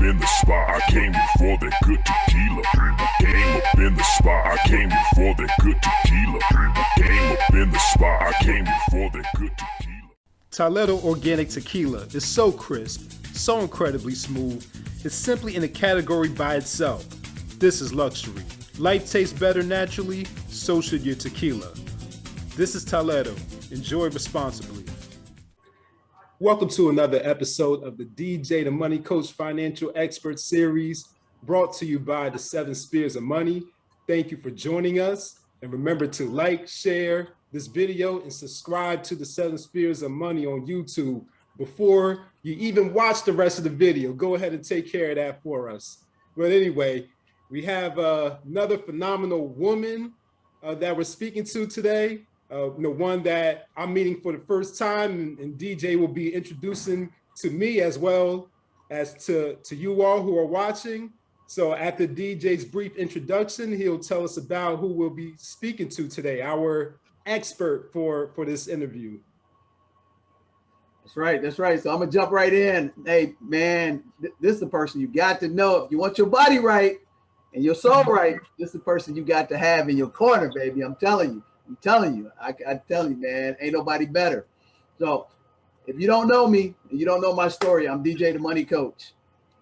in the spot, I came before that good tequila. Came up in the spot, I came before that good tequila. Came up in the spot, I came before that good tequila. Toledo Organic Tequila is so crisp, so incredibly smooth, it's simply in a category by itself. This is luxury. Life tastes better naturally, so should your tequila. This is Toledo. Enjoy responsibly. Welcome to another episode of the DJ the Money Coach Financial Expert Series, brought to you by the 7 Spears of Money. Thank you for joining us. And remember to like, share this video, and subscribe to the 7 Spears of Money on YouTube before you even watch the rest of the video. Go ahead and take care of that for us. But anyway, we have another phenomenal woman that we're speaking to today. One that I'm meeting for the first time, and DJ will be introducing to me as well as to you all who are watching. So after DJ's brief introduction, he'll tell us about who we'll be speaking to today, our expert for this interview. That's right. That's right. So I'm gonna jump right in. Hey, man, this is the person you got to know. If you want your body right and your soul right, this is the person you got to have in your corner, baby. I'm telling you. I'm telling you, man, ain't nobody better. So if you don't know me and you don't know my story, I'm DJ the Money Coach.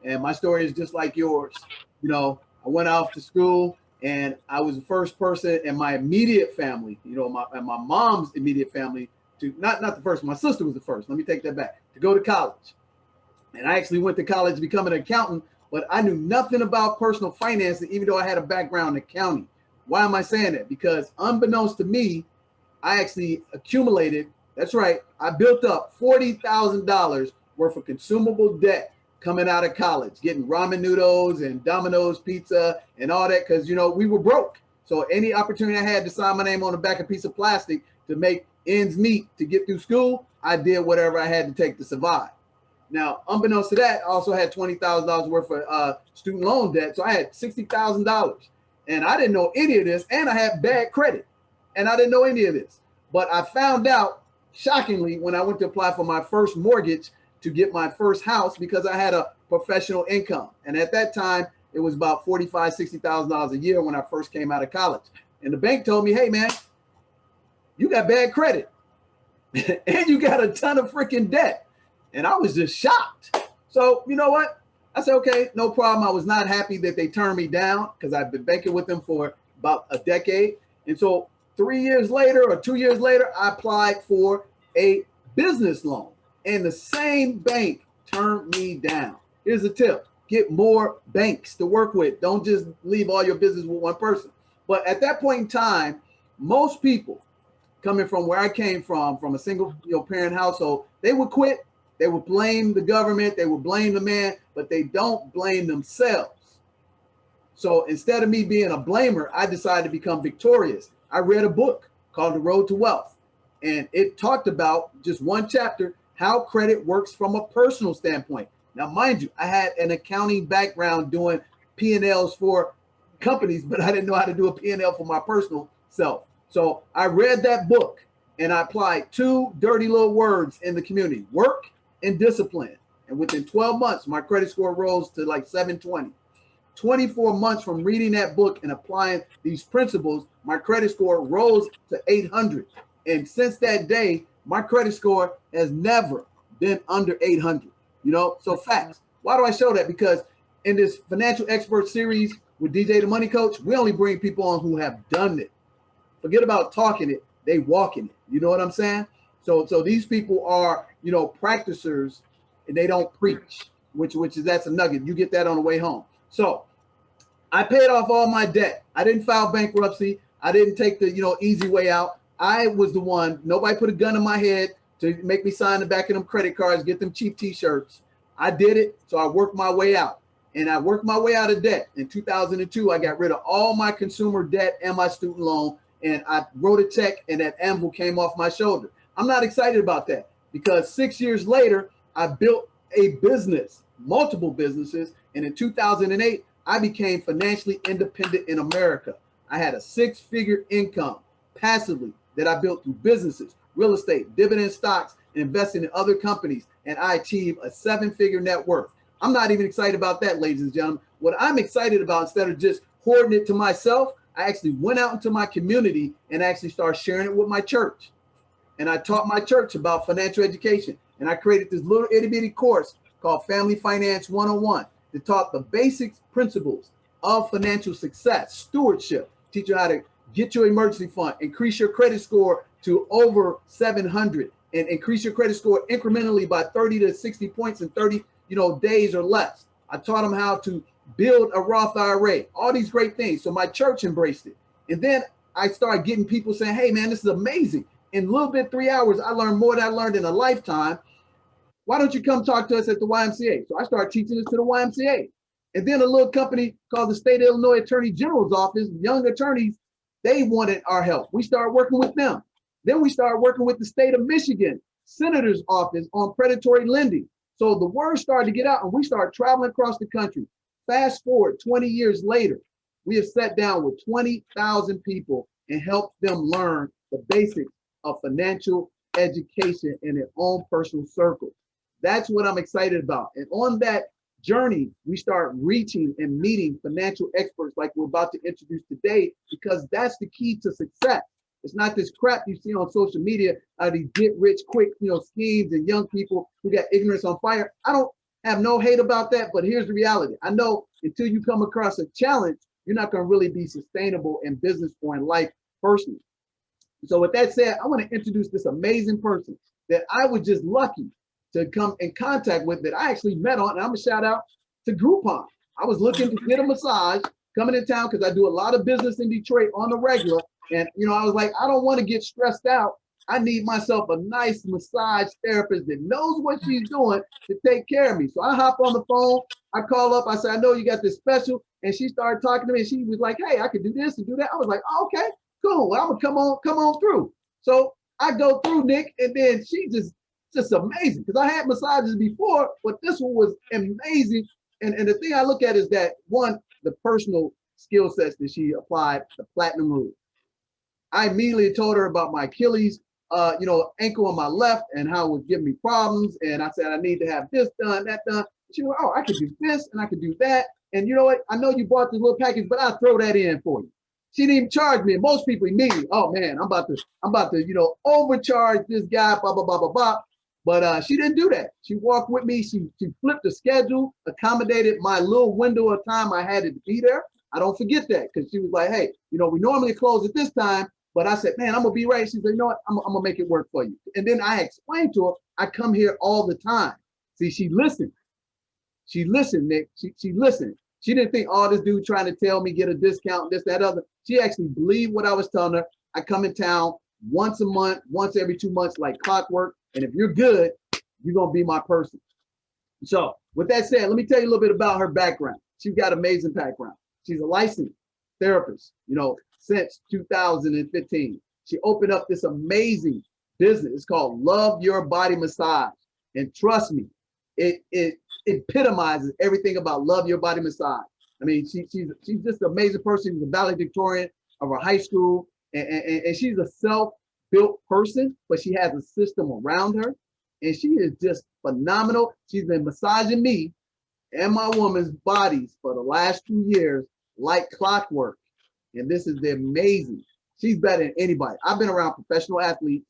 And my story is just like yours. You know, I went off to school and I was the first person in my immediate family, my mom's immediate family to, not the first, my sister was the first, let me take that back, to go to college. And I actually went to college to become an accountant, but I knew nothing about personal finance, even though I had a background in accounting. Why am I saying that? Because unbeknownst to me, I actually accumulated, that's right, I built up $40,000 worth of consumable debt coming out of college, getting ramen noodles and Domino's pizza and all that, because, we were broke. So any opportunity I had to sign my name on the back of a piece of plastic to make ends meet to get through school, I did whatever I had to take to survive. Now, unbeknownst to that, I also had $20,000 worth of student loan debt. So I had $60,000. And I didn't know any of this, and I had bad credit, and I didn't know any of this. But I found out, shockingly, when I went to apply for my first mortgage to get my first house, because I had a professional income. And at that time, it was about $45,000, $60,000 a year when I first came out of college. And the bank told me, hey, man, you got bad credit, and you got a ton of freaking debt. And I was just shocked. So you know what? I said, okay, no problem. I was not happy that they turned me down because I've been banking with them for about a decade. And so 3 years later or 2 years later, I applied for a business loan and the same bank turned me down. Here's a tip. Get more banks to work with. Don't just leave all your business with one person. But at that point in time, most people coming from where I came from a single parent household, they would quit. They would blame the government, they would blame the man, but they don't blame themselves. So instead of me being a blamer, I decided to become victorious. I read a book called The Road to Wealth, and it talked about just one chapter, how credit works from a personal standpoint. Now, mind you, I had an accounting background doing P&Ls for companies, but I didn't know how to do a P&L for my personal self. So I read that book and I applied 2 dirty little words in the community: work and discipline. And within 12 months, my credit score rose to like 720. 24 months from reading that book and applying these principles, my credit score rose to 800. And since that day, my credit score has never been under 800. So facts. Why do I show that? Because in this financial expert series with DJ the Money Coach, we only bring people on who have done it. Forget about talking it, they walking it. You know what I'm saying? So these people are, practicers, and they don't preach, which is, that's a nugget. You get that on the way home. So I paid off all my debt. I didn't file bankruptcy. I didn't take the, easy way out. I was the one, nobody put a gun in my head to make me sign the back of them credit cards, get them cheap t-shirts. I did it. So I worked my way out, and I worked my way out of debt. In 2002, I got rid of all my consumer debt and my student loan, and I wrote a check, and that anvil came off my shoulder. I'm not excited about that because 6 years later, I built a business, multiple businesses. And in 2008, I became financially independent in America. I had a 6-figure income passively that I built through businesses, real estate, dividend stocks, and investing in other companies. And I achieved a 7-figure net worth. I'm not even excited about that, ladies and gentlemen. What I'm excited about, instead of just hoarding it to myself, I actually went out into my community and actually started sharing it with my church. And I taught my church about financial education. And I created this little itty bitty course called Family Finance 101 to taught the basic principles of financial success, stewardship, teach you how to get your emergency fund, increase your credit score to over 700, and increase your credit score incrementally by 30 to 60 points in 30 days or less. I taught them how to build a Roth IRA, all these great things. So my church embraced it. And then I started getting people saying, hey man, this is amazing. In a little bit, 3 hours, I learned more than I learned in a lifetime. Why don't you come talk to us at the YMCA? So I started teaching this to the YMCA. And then a little company called the State of Illinois Attorney General's Office, young attorneys, they wanted our help. We started working with them. Then we started working with the state of Michigan Senator's Office on predatory lending. So the word started to get out and we started traveling across the country. Fast forward 20 years later, we have sat down with 20,000 people and helped them learn the basics of financial education in their own personal circle. That's what I'm excited about. And on that journey, we start reaching and meeting financial experts like we're about to introduce today, because that's the key to success. It's not this crap you see on social media, these get rich quick, schemes and young people who got ignorance on fire. I don't have no hate about that, but here's the reality. I know until you come across a challenge, you're not going to really be sustainable in business or in life personally. So with that said, I want to introduce this amazing person that I was just lucky to come in contact with, that I actually met on, and I'm gonna shout out to Groupon. I was looking to get a massage coming in town because I do a lot of business in Detroit on the regular. And I was like, I don't want to get stressed out. I need myself a nice massage therapist that knows what she's doing to take care of me. So I hop on the phone, I call up, I said, I know you got this special. And she started talking to me and she was like, hey, I could do this and do that. I was like, oh, okay, cool. Well, I'm gonna come on through. So I go through, Nick, and then she just amazing, because I had massages before, but this one was amazing. And the thing I look at is that, one, the personal skill sets that she applied, the platinum rule. I immediately told her about my Achilles, ankle on my left and how it was giving me problems. And I said, I need to have this done, that done. She was, oh, I could do this and I could do that. And you know what? I know you bought this little package, but I'll throw that in for you. She didn't even charge me. And most people immediately, oh man, I'm about to, overcharge this guy, blah, blah, blah, blah, blah. But she didn't do that. She walked with me. She flipped the schedule, accommodated my little window of time I had to be there. I don't forget that, because she was like, hey, we normally close at this time. But I said, man, I'm going to be right. She said, you know what? I'm going to make it work for you. And then I explained to her, I come here all the time. See, she listened. She listened, Nick. She listened. She didn't think, oh, this dude trying to tell me get a discount, this, that, other. She actually believed what I was telling her. I come in town once a month, once every 2 months, like clockwork. And if you're good, you're going to be my person. So with that said, let me tell you a little bit about her background. She's got amazing background. She's a licensed therapist, since 2015. She opened up this amazing business. It's called Love Your Body Massage. And trust me, it epitomizes everything about Love Your Body Massage. I mean, she's just an amazing person. She's a valedictorian of her high school. And she's a self-built person, but she has a system around her. And she is just phenomenal. She's been massaging me and my woman's bodies for the last 2 years like clockwork. And this is amazing. She's better than anybody. I've been around professional athletes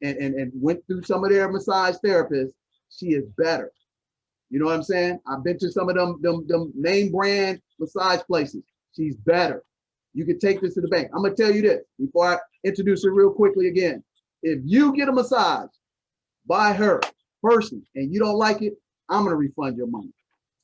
and went through some of their massage therapists. She is better. You know what I'm saying? I've been to some of them name brand massage places. She's better. You can take this to the bank. I'm gonna tell you this before I introduce her real quickly again. If you get a massage by her person and you don't like it, I'm gonna refund your money.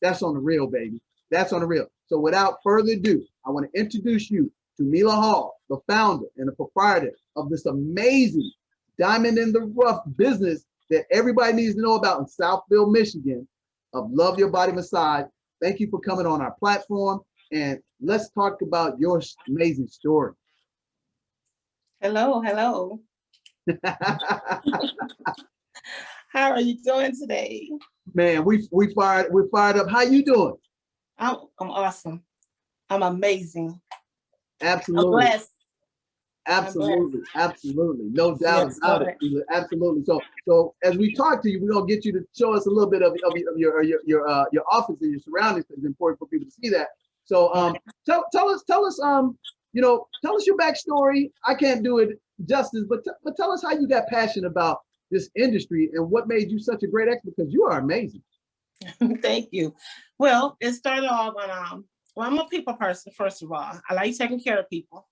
That's on the real, baby. That's on the real. So without further ado, I want to introduce you to Milua Hall, the founder and the proprietor of this amazing diamond in the rough business that everybody needs to know about in Southfield, Michigan, of Love Your Body Massage. Thank you for coming on our platform, and let's talk about your amazing story. Hello. How are you doing today? Man, we're fired up. How you doing? I'm awesome. I'm amazing. Absolutely. I'm blessed. Absolutely, absolutely, no doubt Yes, about it. Sheila. Absolutely. So as we talk to you, we're gonna get you to show us a little bit of your office and your surroundings. It's important for people to see that. So tell us tell us your backstory. I can't do it justice, but tell us how you got passionate about this industry and what made you such a great expert, because you are amazing. Thank you. Well, it started off when well, I'm a people person, first of all. I like taking care of people.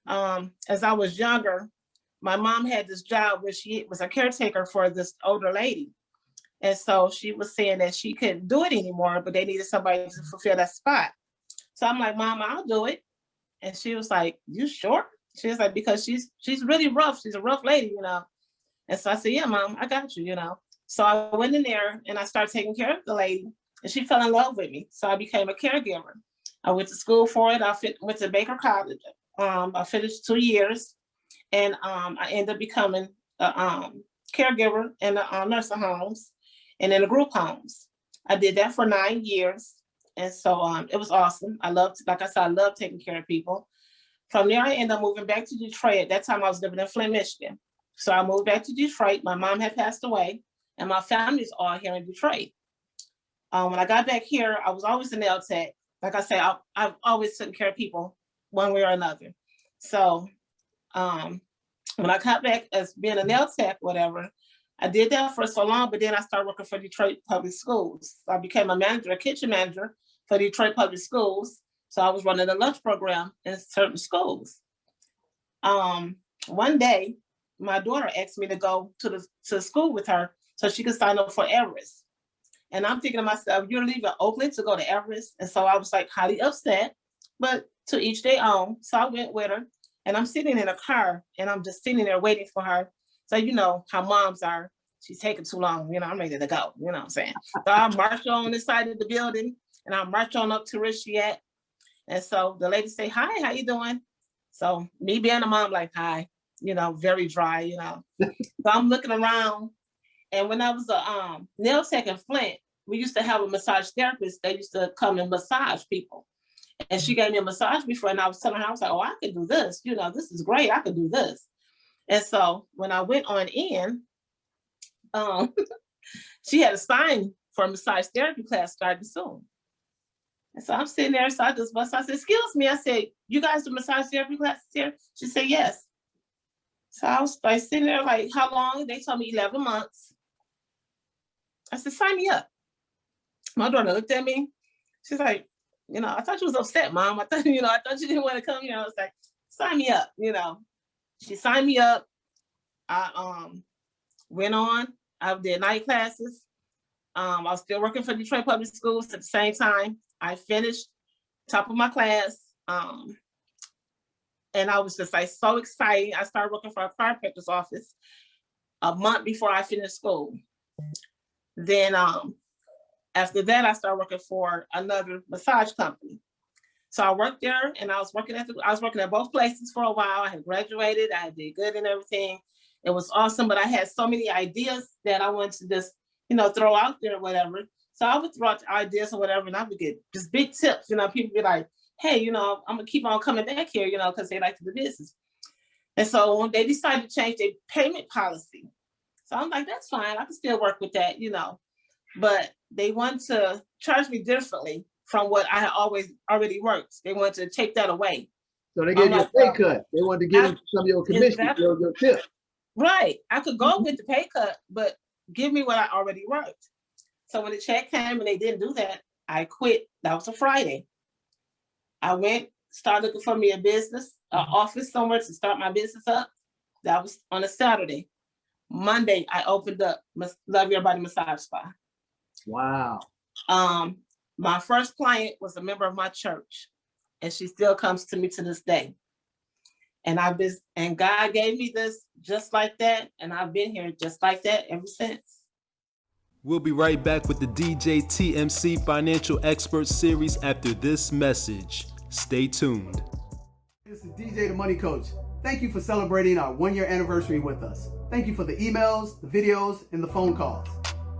As I was younger, my mom had this job where she was a caretaker for this older lady. And so she was saying that she couldn't do it anymore, but they needed somebody to fulfill that spot. So I'm like, Mom, I'll do it. And she was like, you sure? She was like, because she's really rough. She's a rough lady, you know. And so I said, yeah, Mom, I got you, you know. So I went in there and I started taking care of the lady, and she fell in love with me. So I became a caregiver. I went to school for it. I went to Baker College. I finished 2 years, and I ended up becoming a caregiver in the nursing homes and in the group homes. I did that for 9 years. And so it was awesome. I loved taking care of people. From there, I ended up moving back to Detroit. At that time, I was living in Flint, Michigan. So I moved back to Detroit. My mom had passed away, and my family's all here in Detroit. When I got back here, I was always a nail tech. Like I said, I've always taken care of people one way or another. So when I got back as being a nail tech, whatever, I did that for so long, but then I started working for Detroit Public Schools. So I became a kitchen manager for Detroit Public Schools. So I was running the lunch program in certain schools. One day, my daughter asked me to go to school with her so she could sign up for Everest. And I'm thinking to myself, you're leaving Oakland to go to Everest? And so I was like highly upset, but to each their own. So I went with her, and I'm sitting in a car, and I'm just sitting there waiting for her. So you know how moms are. She's taking too long. You know, I'm ready to go. You know what I'm saying? So I march on this side of the building, and I march on up to where she at. And so the lady say, hi, how you doing? So me being a mom, like, hi, you know, very dry, you know. So I'm looking around. And when I was a nail tech in Flint, we used to have a massage therapist that used to come and massage people. And she gave me a massage before, and I was telling her, I was like, oh, I could do this. You know, this is great. I could do this. And so when I went on in, she had a sign for a massage therapy class starting soon. And so I'm sitting there, so I just bust. I said, excuse me. I said, you guys do massage therapy classes here? She said, yes. So I was like sitting there like, how long? They told me 11 months. I said, sign me up. My daughter looked at me. She's like, you know, I thought you was upset, Mom. I thought you didn't want to come here. I was like, sign me up, you know. She signed me up. I went on. I did night classes. I was still working for Detroit Public Schools at the same time. I finished top of my class. And I was just like so excited. I started working for a chiropractor's office a month before I finished school. Then after that, I started working for another massage company. So I worked there, and I was working at both places for a while. I had graduated, I did good and everything. It was awesome, but I had so many ideas that I wanted to just, you know, throw out there or whatever. So I would throw out ideas or whatever, and I would get just big tips. You know, people be like, hey, you know, I'm gonna keep on coming back here, you know, because they like to do business. And so they decided to change their payment policy. So I'm like, that's fine. I can still work with that, you know. But they want to charge me differently from what I had already worked. They want to take that away. So they gave you a pay cut. They wanted to give you some of your commission, exactly. your tip. Right. I could go with the pay cut, but give me what I already worked. So when the check came and they didn't do that, I quit. That was a Friday. I went, started looking for me a business, an office somewhere to start my business up. That was on a Saturday. Monday, I opened up Love Your Body Massage Spa. Wow. My first client was a member of my church, and she still comes to me to this day. And God gave me this just like that, and I've been here just like that ever since. We'll be right back with the DJTMC Financial Expert Series after this message. Stay tuned. This is DJ the Money Coach. Thank you for celebrating our 1-year anniversary with us. Thank you for the emails, the videos, and the phone calls.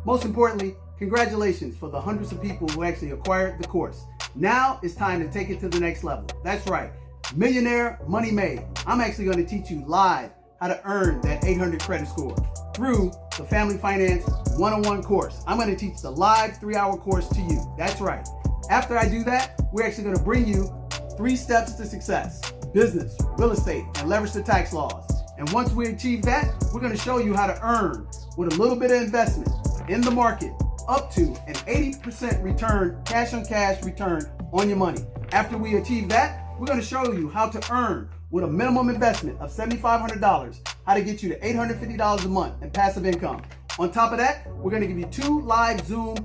Most importantly, congratulations for the hundreds of people who actually acquired the course. Now it's time to take it to the next level. That's right. Millionaire Money Made. I'm actually going to teach you live how to earn that 800 credit score through the Family Finance 101 course. I'm going to teach the live 3-hour course to you. That's right. After I do that, we're actually going to bring you 3 steps to success: business, real estate, and leverage the tax laws. And once we achieve that, we're going to show you how to earn with a little bit of investment in the market up to an 80% return, cash on cash return on your money. After we achieve that, we're going to show you how to earn with a minimum investment of $7,500, how to get you to $850 a month in passive income. On top of that, we're going to give you 2 live Zoom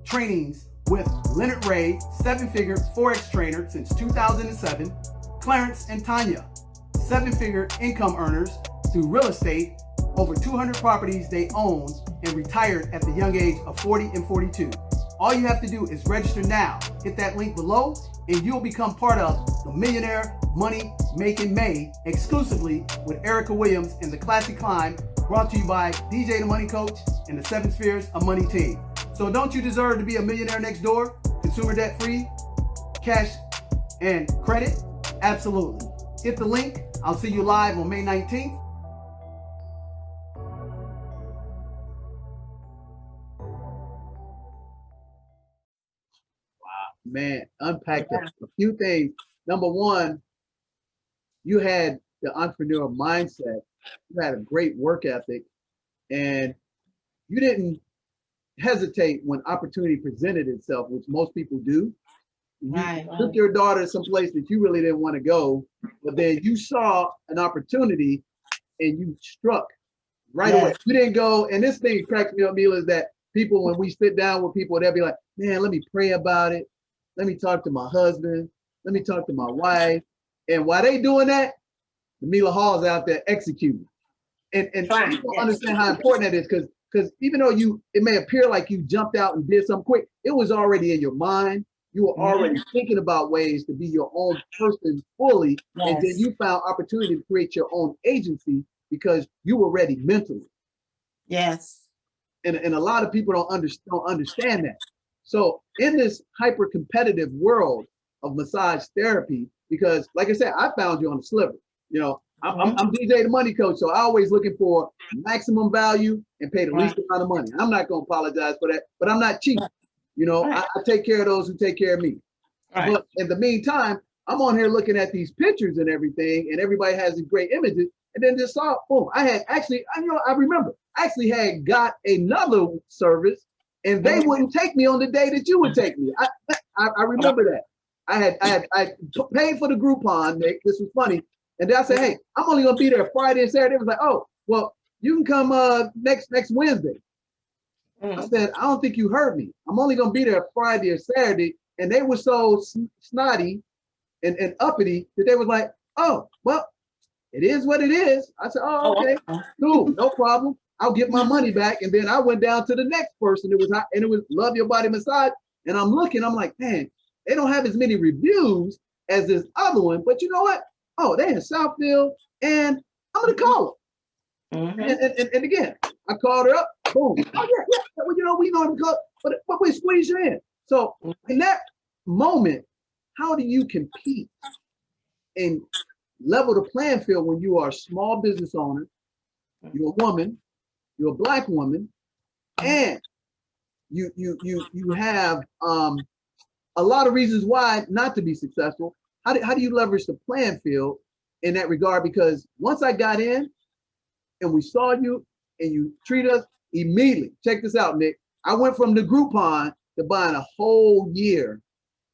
trainings with Leonard Ray, 7-figure Forex trainer since 2007, Clarence and Tanya, 7-figure income earners through real estate, over 200 properties they own, and retired at the young age of 40 and 42. All you have to do is register now. Hit that link below and you'll become part of the Millionaire Money Making May exclusively with Erica Williams and the Classic Climb, brought to you by DJ the Money Coach and the 7 Spheres of Money team. So don't you deserve to be a millionaire next door, consumer debt free, cash and credit? Absolutely. Hit the link. I'll see you live on May 19th. Man, unpack that. A few things. Number one, you had the entrepreneurial mindset. You had a great work ethic, and you didn't hesitate when opportunity presented itself, which most people do. You took your daughter someplace that you really didn't want to go, but then you saw an opportunity and you struck right away. You didn't go, and this thing cracks me up, Mila, is that people, when we sit down with people, they'll be like, man, let me pray about it. Let me talk to my husband. Let me talk to my wife. And while they doing that, the Milua Hall's out there executing. And people understand how important that is, because even though it may appear like you jumped out and did something quick, it was already in your mind. You were already thinking about ways to be your own person fully. And then you found opportunity to create your own agency because you were ready mentally. Yes. And a lot of people don't understand that. So in this hyper competitive world of massage therapy, because like I said, I found you on the sliver. You know, I'm DJ the Money Coach, so I always looking for maximum value and pay the least amount of money. I'm not going to apologize for that, but I'm not cheap. You know, I take care of those who take care of me. But in the meantime, I'm on here looking at these pictures and everything, and everybody has these great images. And then just saw, boom, I remember, I actually had got another service, and they wouldn't take me on the day that you would take me. I remember that. I paid for the Groupon, Nick. This was funny. And then I said, hey, I'm only gonna be there Friday and Saturday. It was like, oh, well, you can come next Wednesday. I said, I don't think you heard me. I'm only gonna be there Friday or Saturday. And they were so snotty and uppity that they was like, oh, well, it is what it is. I said, oh, okay, cool, no problem. I'll get my money back. And then I went down to the next person. It was Love Your Body Massage. And I'm looking, I'm like, man, they don't have as many reviews as this other one. But you know what? Oh, they're in Southfield, and I'm gonna call them. And again, I called her up. Boom. Oh yeah. Well, we know how to call, but we squeeze you in. So in that moment, how do you compete and level the playing field when you are a small business owner, you're a woman, you're a Black woman, and you have a lot of reasons why not to be successful? How do you leverage the playing field in that regard? Because once I got in and we saw you and you treat us immediately, check this out, Nick. I went from the Groupon to buying a whole year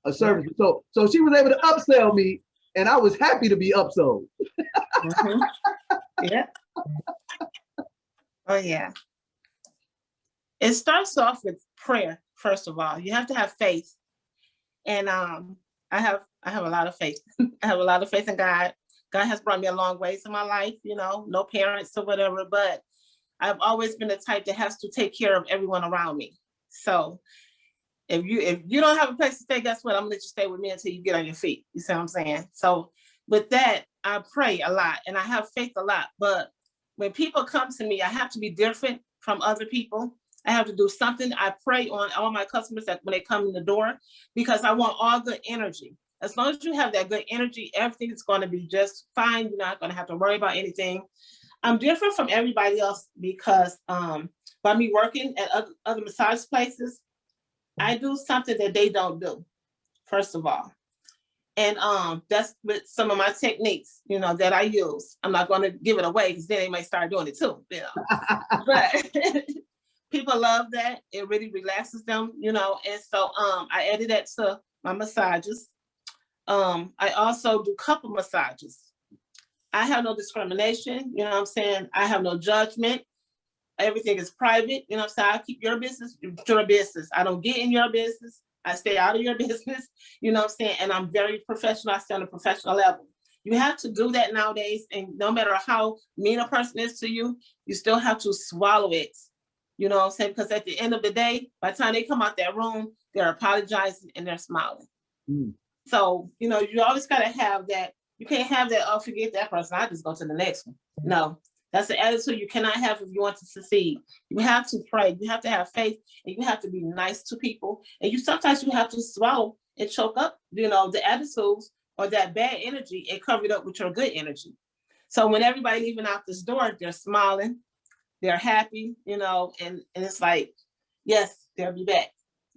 of services. So she was able to upsell me, and I was happy to be upsold. Yeah. Oh yeah. It starts off with prayer. First of all, you have to have faith, and I have a lot of faith. I have a lot of faith in God. God has brought me a long ways in my life. No parents or whatever, but I've always been the type that has to take care of everyone around me. So if you don't have a place to stay, guess what? I'm gonna let you stay with me until you get on your feet. You see what I'm saying? So with that, I pray a lot and I have faith a lot. But when people come to me, I have to be different from other people. I have to do something. I pray on all my customers that when they come in the door, because I want all good energy. As long as you have that good energy, everything is going to be just fine. You're not going to have to worry about anything. I'm different from everybody else because by me working at other massage places, I do something that they don't do, first of all. And that's with some of my techniques, you know, that I use. I'm not going to give it away because then they might start doing it too, you know. But people love that. It really relaxes them, you know. And so I added that to my massages. I also do couple massages. I have no discrimination, you know what I'm saying? I have no judgment. Everything is private, you know what I'm saying? I keep your business, your business. I don't get in your business. I stay out of your business, you know what I'm saying? And I'm very professional. I stay on a professional level. You have to do that nowadays. And no matter how mean a person is to you, you still have to swallow it. You know what I'm saying? Because at the end of the day, by the time they come out that room, they're apologizing and they're smiling. Mm. So, you know, you always got to have that. You can't have that, oh, forget that person, I just go to the next one. No, that's the attitude you cannot have if you want to succeed. You have to pray, you have to have faith, and you have to be nice to people. And sometimes you have to swallow and choke up, you know, the attitudes or that bad energy and cover it up with your good energy. So when everybody leaving out this door, they're smiling, they're happy, you know, and it's like, yes, they'll be back.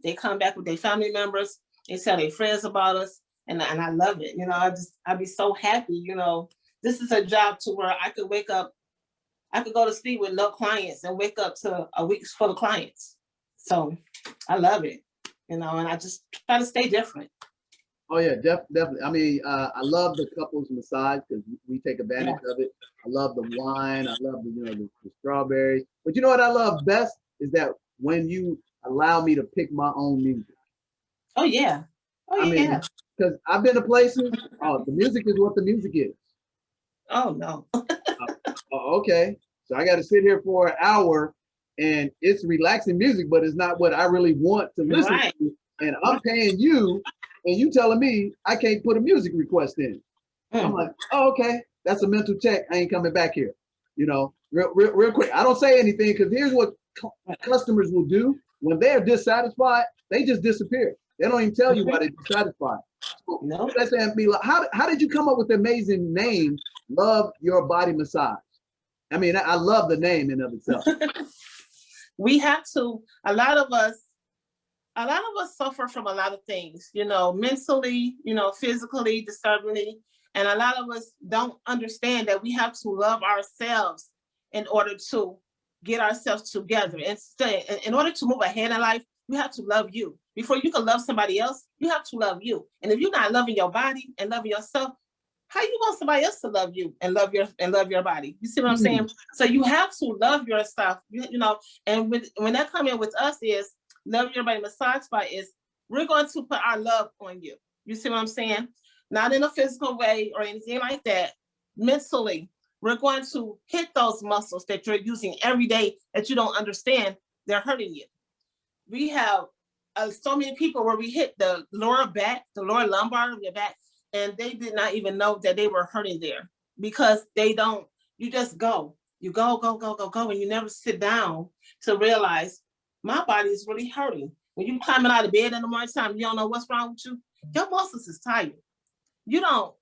They come back with their family members, they tell their friends about us. And I love it, you know, I'd be so happy, you know. This is a job to where I could wake up, I could go to sleep with no clients and wake up to a week full of clients. So I love it, you know, and I just try to stay different. Oh yeah, definitely. I mean, I love the couples massage because we take advantage of it. I love the wine, I love the, you know, the strawberries. But you know what I love best is that when you allow me to pick my own music. Oh yeah. Oh yeah. I mean, because I've been to places, the music is what the music is. Oh, no. Okay. So I got to sit here for an hour and it's relaxing music, but it's not what I really want to listen to. And I'm paying you and you telling me I can't put a music request in. I'm like, oh, okay. That's a mental check. I ain't coming back here. You know, real quick. I don't say anything because here's what customers will do. When they're dissatisfied, they just disappear. They don't even tell you why they're dissatisfied. So, no. Let's ask me, how did you come up with the amazing name, Love Your Body Massage? I mean, I love the name in of itself. We have to, a lot of us suffer from a lot of things, you know, mentally, you know, physically, disturbingly, and a lot of us don't understand that we have to love ourselves in order to get ourselves together. And in order to move ahead in life, you have to love you. Before you can love somebody else, you have to love you. And if you're not loving your body and loving yourself, how you want somebody else to love you and love your body? You see what I'm saying? So you have to love yourself, you know, and when that come in with us is Love Your Body Massage Spot is we're going to put our love on you. You see what I'm saying? Not in a physical way or anything like that. Mentally, we're going to hit those muscles that you're using every day that you don't understand. They're hurting you. We have so many people where we hit the lower back, the lower lumbar of your back, and they did not even know that they were hurting there because you just go. You go, and you never sit down to realize my body is really hurting. When you're climbing out of bed in the morning time, you don't know what's wrong with you. Your muscles is tired. You don't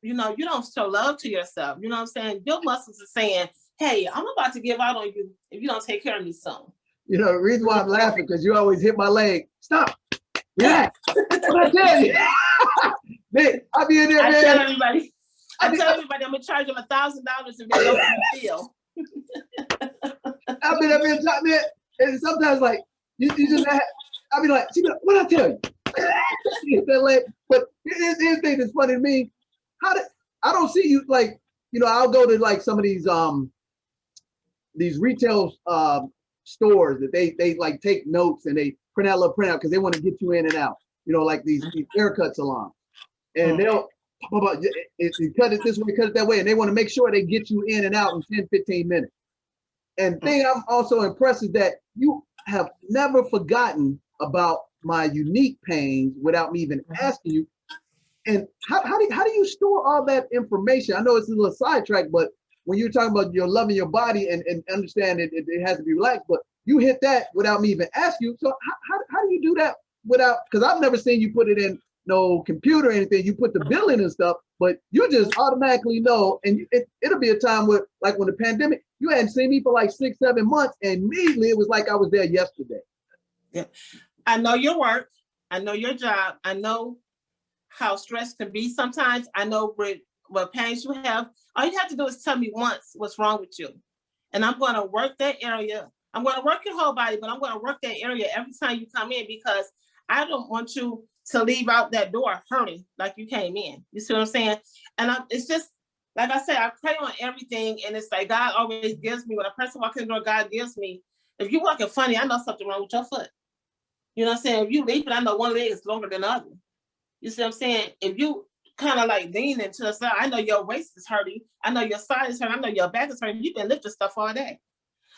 show love to yourself. You know what I'm saying? Your muscles are saying, hey, I'm about to give out on you if you don't take care of me soon. You know, the reason why I'm laughing, because you always hit my leg. Stop. Relax. What I tell you. Man, I'll be in there, man. I tell everybody, I'm going to charge them $1,000 if they don't feel. I've been up here, man, and sometimes, like, you just, I'll be like, what I tell you? But here's the thing that's funny to me. I don't see you, like, you know, I'll go to, like, some of these retail stores that they like take notes and they print out a little printout because they want to get you in and out, you know, like these haircut salons, and they'll cut it this way, cut it that way, and they want to make sure they get you in and out in 10-15 minutes. And the thing I'm also impressed is that you have never forgotten about my unique pains without me even asking you. And how do you store all that information? I know it's a little sidetrack, but when you're talking about your loving your body and understand it has to be relaxed, but you hit that without me even asking you. So how do you do that without, because I've never seen you put it in no computer or anything. You put the bill in and stuff, but you just automatically know. And it'll be a time where, like when the pandemic, you hadn't seen me for like 6-7 months, and immediately it was like I was there yesterday. Yeah. I know your work. I know your job. I know how stressed can be sometimes. I know what pains you have. All you have to do is tell me once what's wrong with you. And I'm going to work that area. I'm going to work your whole body, but I'm going to work that area every time you come in, because I don't want you to leave out that door hurting like you came in. You see what I'm saying? And it's just, like I said, I pray on everything. And it's like God always gives me, when a person walks in the door, God gives me. If you're walking funny, I know something wrong with your foot. You know what I'm saying? If you leave it, I know one leg is longer than the other. You see what I'm saying? If you kind of like lean into the side, I know your waist is hurting. I know your side is hurting. I know your back is hurting. You've been lifting stuff all day.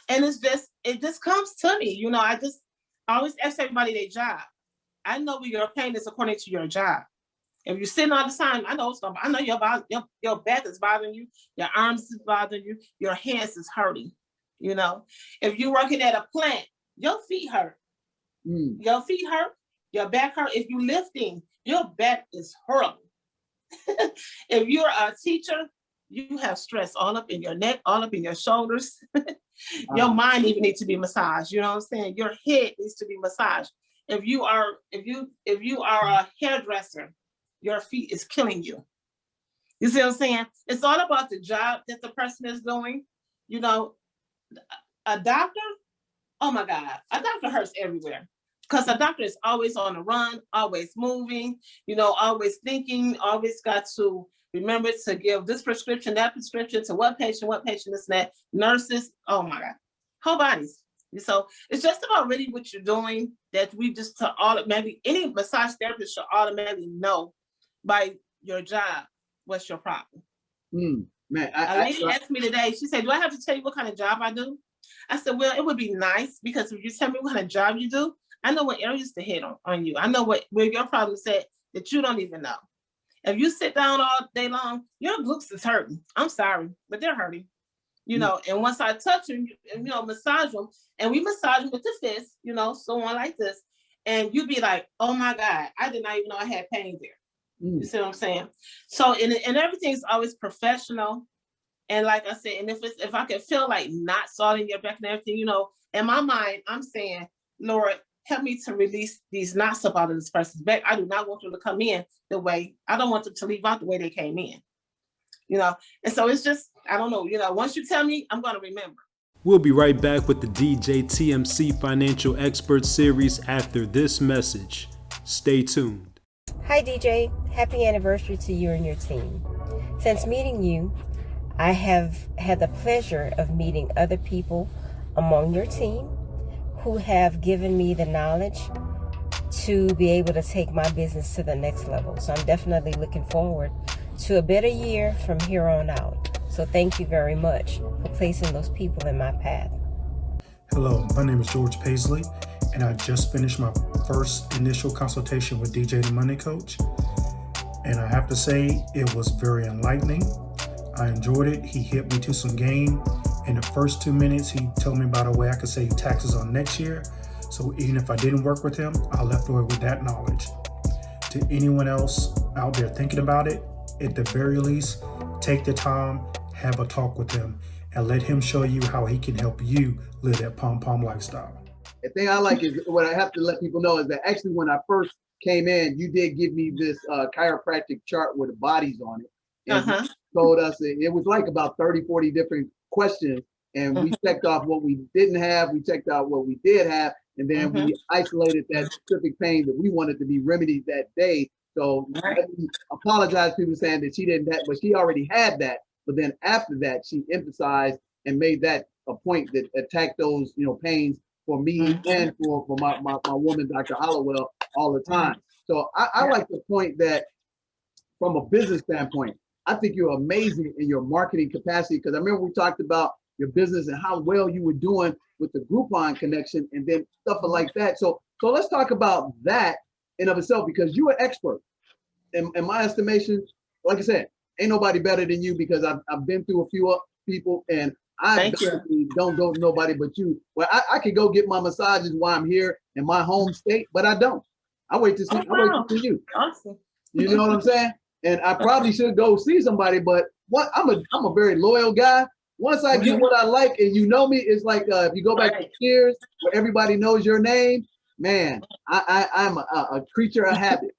And it just comes to me. You know, I always ask everybody their job. I know where your pain is according to your job. If you're sitting all the time, I know your back is bothering you, your arms is bothering you, your hands is hurting. You know, if you're working at a plant, your feet hurt. Your feet hurt, your back hurt. If you're lifting, your back is horrible. If you're a teacher, you have stress all up in your neck, all up in your shoulders. Your mind even needs to be massaged. You know what I'm saying? Your head needs to be massaged. If you are a hairdresser, your feet is killing you. You see what I'm saying? It's all about the job that the person is doing. You know, a doctor, oh my God, a doctor hurts everywhere. Because a doctor is always on the run, always moving, you know, always thinking, always got to remember to give this prescription, that prescription to what patient, this and that. Nurses, oh my God, whole bodies. So it's just about really what you're doing, that we just maybe any massage therapist should automatically know by your job what's your problem. Man, a lady asked me today, she said, do I have to tell you what kind of job I do? I said, well, it would be nice, because if you tell me what kind of job you do, I know what areas to hit on you. I know where your problem is at that you don't even know. If you sit down all day long, your glutes is hurting. I'm sorry, but they're hurting. You know, and once I touch them, you know, massage them, and we massage them with the fist, you know, so on like this, and you be like, oh my God, I did not even know I had pain there. You see what I'm saying? So, and everything's always professional. And like I said, and if I can feel like knots all in your back and everything, you know, in my mind, I'm saying, Lord, help me to release these knots up out of this person's back. I do not want them to come in I don't want them to leave out the way they came in, you know? And so it's just, I don't know, you know, once you tell me, I'm going to remember. We'll be right back with the DJTMC Financial Expert Series after this message. Stay tuned. Hi DJ, happy anniversary to you and your team. Since meeting you, I have had the pleasure of meeting other people among your team who have given me the knowledge to be able to take my business to the next level. So I'm definitely looking forward to a better year from here on out. So thank you very much for placing those people in my path. Hello, my name is George Paisley, and I just finished my first initial consultation with DJ the Money Coach. And I have to say, it was very enlightening. I enjoyed it. He hit me to some game. In the first 2 minutes, he told me about a way I could save taxes on next year. So even if I didn't work with him, I left away with that knowledge. To anyone else out there thinking about it, at the very least, take the time, have a talk with him, and let him show you how he can help you live that pom-pom lifestyle. The thing I like is, what I have to let people know is that actually when I first came in, you did give me this chiropractic chart with the bodies on it. And you told us it was like about 30, 40 different questions. And we checked off what we didn't have. We checked out what we did have. And then we isolated that specific pain that we wanted to be remedied that day. So I apologize to people saying that she didn't have, but she already had that. But then after that, she emphasized and made that a point that attacked those, you know, pains for me and for my woman, Dr. Hollowell, all the time. So I like the point that from a business standpoint, I think you're amazing in your marketing capacity, because I remember we talked about your business and how well you were doing with the Groupon connection and then stuff like that. So let's talk about that in of itself, because you're an expert. In my estimation, like I said, ain't nobody better than you, because I've been through a few people, and I don't go to nobody but you. Well, I could go get my massages while I'm here in my home state, but I don't. I wait to see. Oh, I wait wow. to see you. Awesome. You know what I'm saying? And I probably should go see somebody, but what I'm a very loyal guy. Once I get what I like, and you know me, it's like if you go back to Cheers, where everybody knows your name, man. I'm a creature of habit.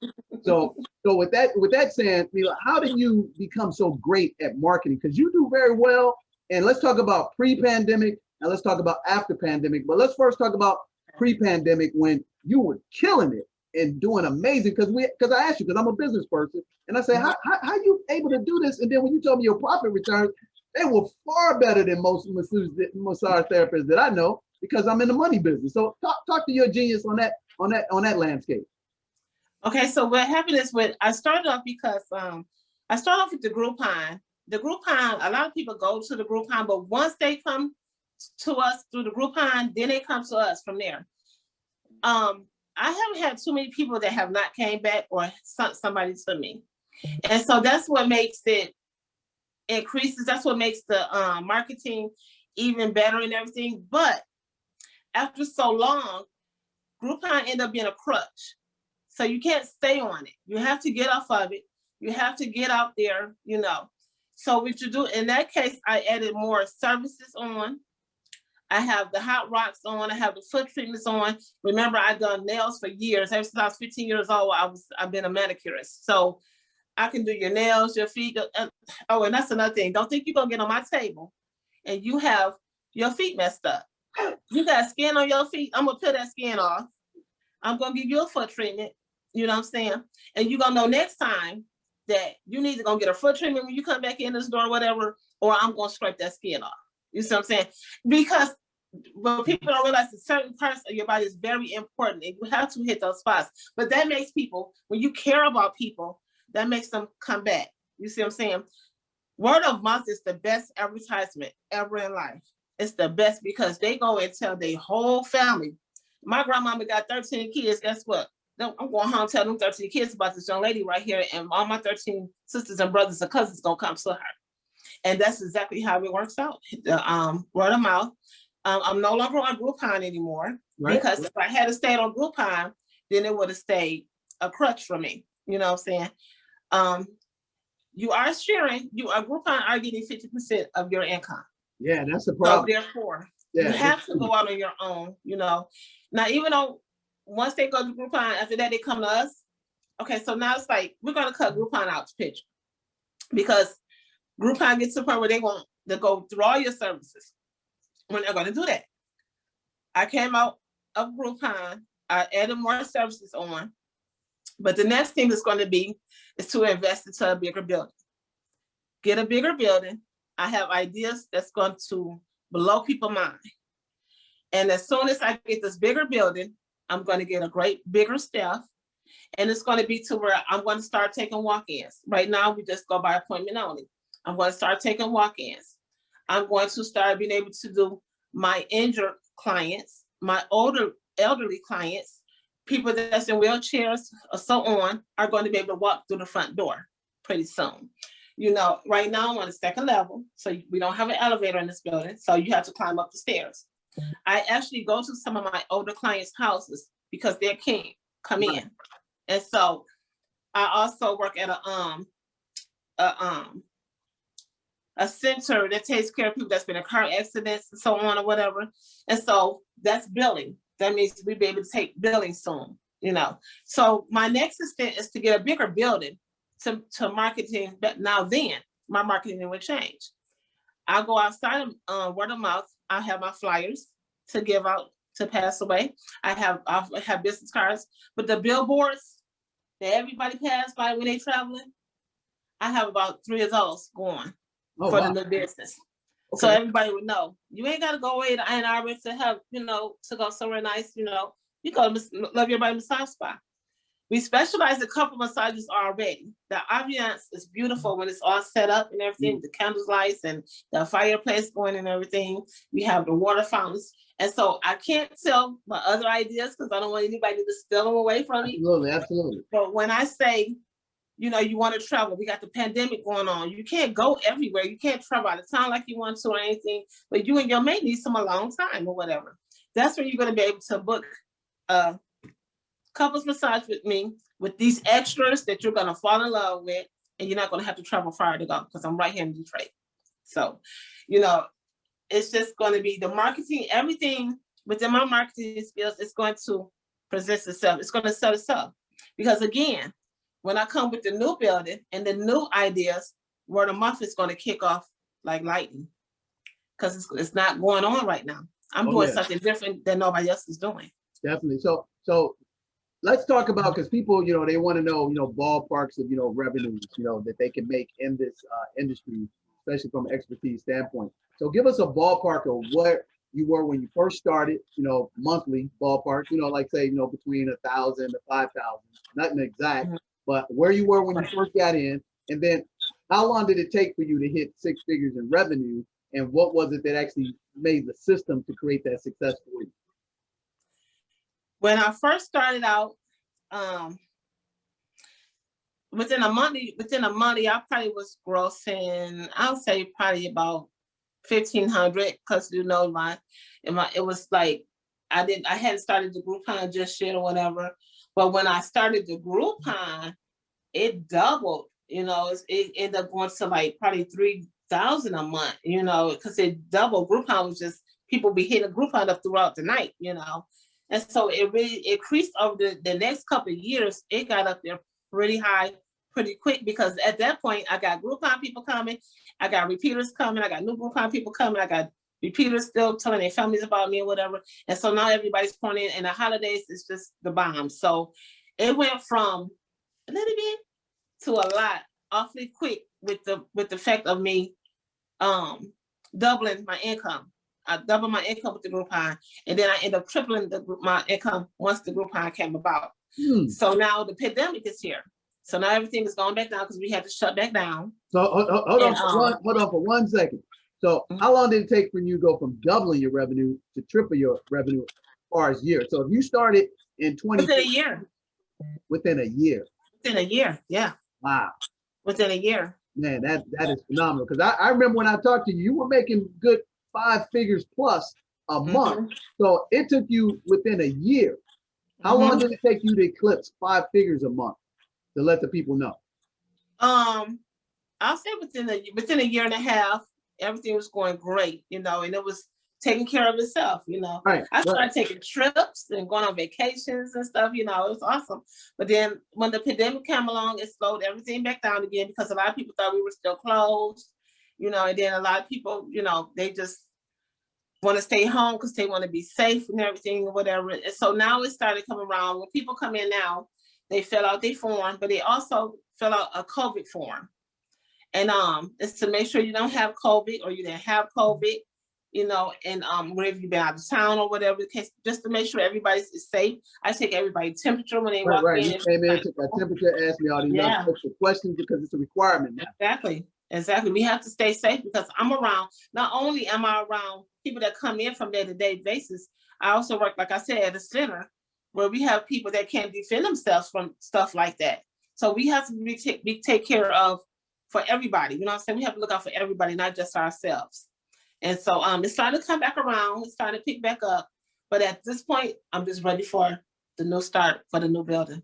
So with that saying, Mila, how did you become so great at marketing? Because you do very well. And let's talk about pre-pandemic, and let's talk about after pandemic. But let's first talk about pre-pandemic, when you were killing it and doing amazing. Because I asked you, because I'm a business person, and I say, how you able to do this? And then when you told me your profit returns, they were far better than most massage therapists that I know, because I'm in the money business. So talk to your genius on that landscape. Okay, so what happened is I started off because I started off with the Groupon. The Groupon, a lot of people go to the Groupon, but once they come to us through the Groupon, then they come to us from there. I haven't had too many people that have not came back or sent somebody to me. And so that's what makes it increases. That's what makes the marketing even better and everything. But after so long, Groupon ended up being a crutch. So you can't stay on it. You have to get off of it. You have to get out there, you know. So what you do, in that case, I added more services on. I have the hot rocks on. I have the foot treatments on. Remember, I've done nails for years. Ever since I was 15 years old, I've been a manicurist. So I can do your nails, your feet. Oh, and that's another thing. Don't think you're going to get on my table and you have your feet messed up. You got skin on your feet. I'm going to peel that skin off. I'm going to give you a foot treatment. You know what I'm saying? And you're going to know next time that you need to go get a foot treatment when you come back in this door or whatever, or I'm going to scrape that skin off. You see what I'm saying? Because when people don't realize that certain parts of your body is very important, and you have to hit those spots. But that makes people, when you care about people, that makes them come back. You see what I'm saying? Word of mouth is the best advertisement ever in life. It's the best because they go and tell their whole family. My grandmama got 13 kids. Guess what? I'm going home and tell them 13 kids about this young lady right here, and all my 13 sisters and brothers and cousins gonna come to her. And that's exactly how it works out. The word of mouth. I'm no longer on Groupon anymore, right? Because if I had stayed on Groupon, then it would have stayed a crutch for me. You know what I'm saying? You are sharing. Groupon are getting 50% of your income. Yeah, that's the problem. So therefore, you have to go out on your own. You know. Now, even though once they go to Groupon, after that they come to us. Okay, so now it's like we're gonna cut Groupon out the picture because Groupon gets to the point where they want to go through all your services. We're not going to do that. I came out of Groupon. I added more services on. But the next thing is going to be is to invest into a bigger building. Get a bigger building. I have ideas that's going to blow people's mind. And as soon as I get this bigger building, I'm going to get a great bigger staff. And it's going to be to where I'm going to start taking walk-ins. Right now, we just go by appointment only. I'm going to start taking walk-ins. I'm going to start being able to do my injured clients, my elderly clients, people that's in wheelchairs or so on are going to be able to walk through the front door pretty soon. You know, right now I'm on the second level, so we don't have an elevator in this building, so you have to climb up the stairs. I actually go to some of my older clients' houses because they can't come in. And so I also work at a center that takes care of people that's been in car accidents and so on or whatever. And so that's billing. That means we'll be able to take billing soon, you know. So my next step is to get a bigger building to marketing. But now then, my marketing will change. I'll go outside of word of mouth. I have my flyers to give out to pass away. I have business cards, but the billboards that everybody pass by when they traveling, I have about 3 of those going. For the new business. Okay. So everybody would know. You ain't got to go away to Ann Arbor to have, you know, to go somewhere nice, you know. You go to Love Your Body Massage Spa. We specialize in couple massages already. The ambiance is beautiful when it's all set up and everything, the candles lights and the fireplace going and everything. We have the water fountains. And so I can't tell my other ideas because I don't want anybody to steal them away from me. Absolutely, absolutely. But when I say, you know, you want to travel. We got the pandemic going on. You can't go everywhere. You can't travel out of town like you want to or anything, but you and your mate need some alone time or whatever. That's when you're going to be able to book a couples massage with me with these extras that you're gonna fall in love with, and you're not gonna have to travel far to go because I'm right here in Detroit. So, you know, it's just going to be the marketing, everything within my marketing skills is going to present itself. It's going to sell itself. Because again, when I come with the new building and the new ideas, word of mouth is going to kick off like lightning. Because it's not going on right now. I'm doing something different than nobody else is doing. Definitely. So let's talk about, because people, you know, they want to know, you know, ballparks of, you know, revenues, you know, that they can make in this industry, especially from an expertise standpoint. So give us a ballpark of what you were when you first started, you know, monthly ballpark, you know, like say, you know, between 1,000 to 5,000, nothing exact, but where you were when you first got in, and then how long did it take for you to hit 6 figures in revenue, and what was it that actually made the system to create that success for you? When I first started out, within a month, I probably was grossing, I'll say probably about 1,500, because you know it was like I hadn't started the Groupon just yet or whatever. But when I started the Groupon, it doubled. You know, it ended up going to like probably 3,000 a month. You know, because it doubled. Groupon was just people be hitting Groupon up throughout the night. You know, and so it really increased over the next couple of years. It got up there pretty high, pretty quick, because at that point I got Groupon people coming, I got repeaters coming, I got new Groupon people coming, I got repeaters still telling their families about me or whatever. And so now everybody's pouring in, and the holidays is just the bomb. So it went from a little bit to a lot awfully quick with the fact of me doubling my income. I doubled my income with the Groupon, and then I ended up tripling my income once the Groupon came about. So now the pandemic is here. So now everything is going back down because we had to shut back down. So hold on for 1 second. So how long did it take for you to go from doubling your revenue to triple your revenue as far as year? So if you started in 20 within a year. Within a year. Within a year, yeah. Wow. Within a year. Man, that is phenomenal. Because I remember when I talked to you, you were making good 5 figures plus a month. So it took you within a year. How long did it take you to eclipse 5 figures a month, to let the people know? I'll say within a year and a half, everything was going great, you know, and it was taking care of itself, you know. I started taking trips and going on vacations and stuff, you know, it was awesome. But then when the pandemic came along, it slowed everything back down again, because a lot of people thought we were still closed, you know, and then a lot of people, you know, they just want to stay home because they want to be safe and everything or whatever. And so now it started coming around. When people come in now, they fill out their form, but they also fill out a COVID form. And it's to make sure you don't have COVID, or you didn't have COVID, you know, and wherever you've been out of town or whatever the case, just to make sure everybody's safe. I take everybody's temperature when they walk in. You came in, took my temperature, asked me all these questions, because it's a requirement now. Exactly. We have to stay safe, because I'm around, not only am I around people that come in from day-to-day basis, I also work, like I said, at a center where we have people that can't defend themselves from stuff like that. So we have to take care of for everybody. You know what I'm saying? We have to look out for everybody, not just ourselves. And so it's starting to come back around. It's starting to pick back up. But at this point, I'm just ready for the new start for the new building.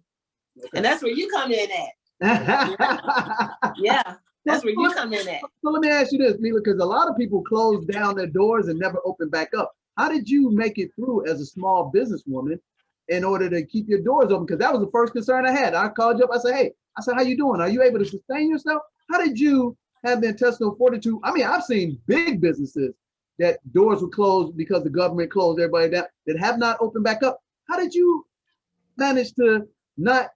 And that's where you come in at. Yeah. That's where you come in at. So let me ask you this, Mila, because a lot of people close down their doors and never open back up. How did you make it through as a small businesswoman in order to keep your doors open? Because that was the first concern I had. I called you up. I said, hey, how you doing? Are you able to sustain yourself? How did you have the intestinal fortitude? I mean, I've seen big businesses that doors were closed because the government closed everybody down, that have not opened back up. How did you manage to not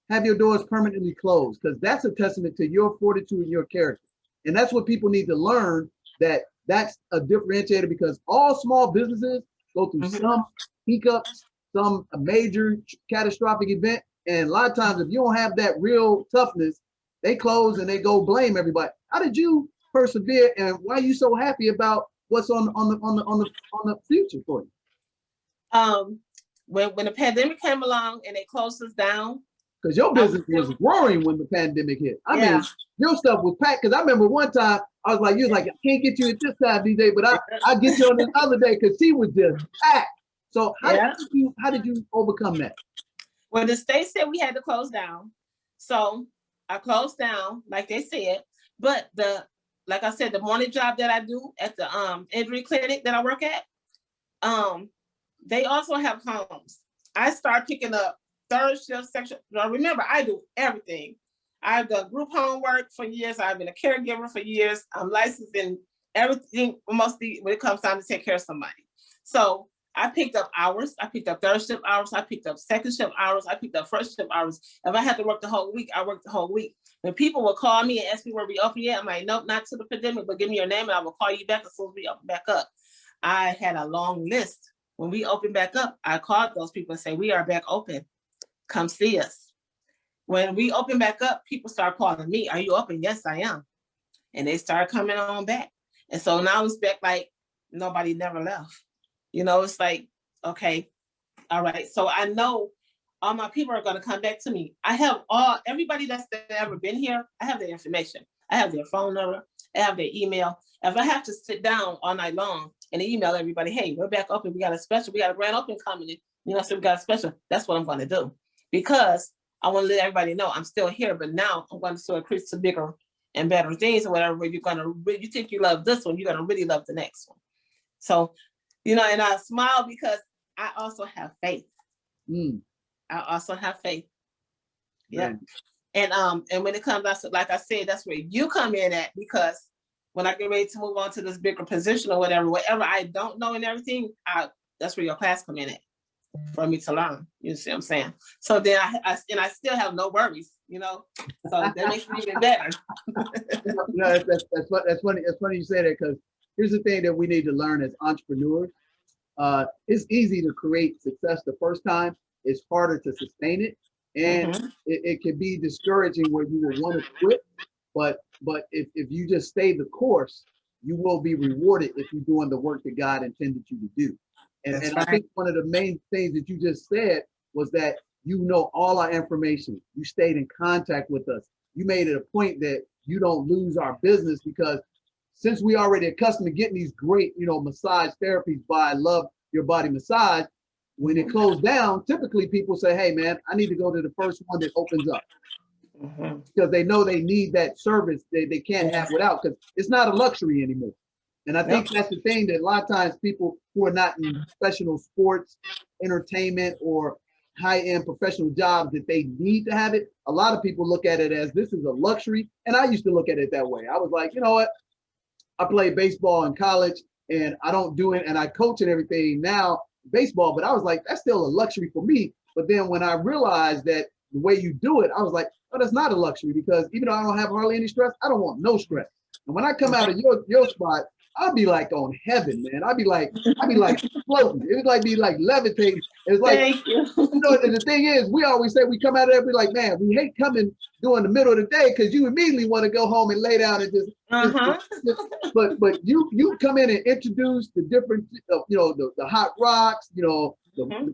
have your doors permanently closed? Because that's a testament to your fortitude and your character. And that's what people need to learn, that that's a differentiator, because all small businesses go through some hiccups, some major catastrophic event. And a lot of times, if you don't have that real toughness, they close and they go blame everybody. How did you persevere, and why are you so happy about what's on the future for you? When the pandemic came along and they closed us down, because your business was roaring when the pandemic hit. I mean, your stuff was packed. Because I remember one time I was like, you was like, I can't get you at this time, DJ, but I'll get you on this other day, because she was just packed. So how did you overcome that? Well, the state said we had to close down. So I closed down, like they said. But like I said, the morning job that I do at the injury clinic that I work at, they also have homes. I start picking up third shift section. Now remember, I do everything. I've done group homework for years. I've been a caregiver for years. I'm licensed in everything, mostly when it comes time to take care of somebody. So I picked up hours. I picked up third shift hours. I picked up second shift hours. I picked up first shift hours. If I had to work the whole week, I worked the whole week. When people will call me and ask me where we open yet, I'm like, nope, not to the pandemic, but give me your name and I will call you back as soon as we open back up. I had a long list. When we open back up, I called those people and say, we are back open. Come see us. When we open back up, people start calling me, are you open? Yes, I am. And they start coming on back. And so now it's back like nobody never left. You know, it's like, okay, all right. So I know all my people are going to come back to me. I have everybody that's ever been here, I have their information. I have their phone number. I have their email. If I have to sit down all night long and email everybody, hey, we're back open. We got a special. We got a grand opening coming. You know, so we got a special. That's what I'm going to do because I want to let everybody know I'm still here. But now I'm going to increase to bigger and better things or whatever. You're going to, you think you love this one, you're going to really love the next one. So, you know, and I smile because I also have faith. I also have faith. Yeah. And when it comes out, like I said, that's where you come in at, because when I get ready to move on to this bigger position or whatever I don't know and everything, that's where your class come in at for me to learn. You see what I'm saying? So then I still have no worries, you know, so that makes me even better. No, that's funny. It's funny you say that, because here's the thing that we need to learn as entrepreneurs. It's easy to create success the first time. It's harder to sustain it. And it can be discouraging where you will want to quit. But if you just stay the course, you will be rewarded if you're doing the work that God intended you to do. And right. I think one of the main things that you just said was that you know all our information. You stayed in contact with us. You made it a point that you don't lose our business, because since we already accustomed to getting these great, you know, massage therapies by Love Your Body Massage, when it closed down, typically people say, hey man, I need to go to the first one that opens up. Because they know they need that service they can't have without, because it's not a luxury anymore. And I think that's the thing that a lot of times people who are not in professional sports, entertainment, or high-end professional jobs that they need to have it, a lot of people look at it as this is a luxury. And I used to look at it that way. I was like, you know what? I played baseball in college and I don't do it, and I coach and everything now, baseball, but I was like, that's still a luxury for me. But then when I realized that the way you do it, I was like, oh, that's not a luxury, because even though I don't have hardly any stress, I don't want no stress. And when I come out of your spot, I'll be like on heaven, man. I'll be like floating. It was like be like levitating. It's like, you know, and the thing is, we always say we come out of there, we like, man, we hate coming during the middle of the day, because you immediately want to go home and lay down and just but you come in and introduce the different, you know, the hot rocks, you know, the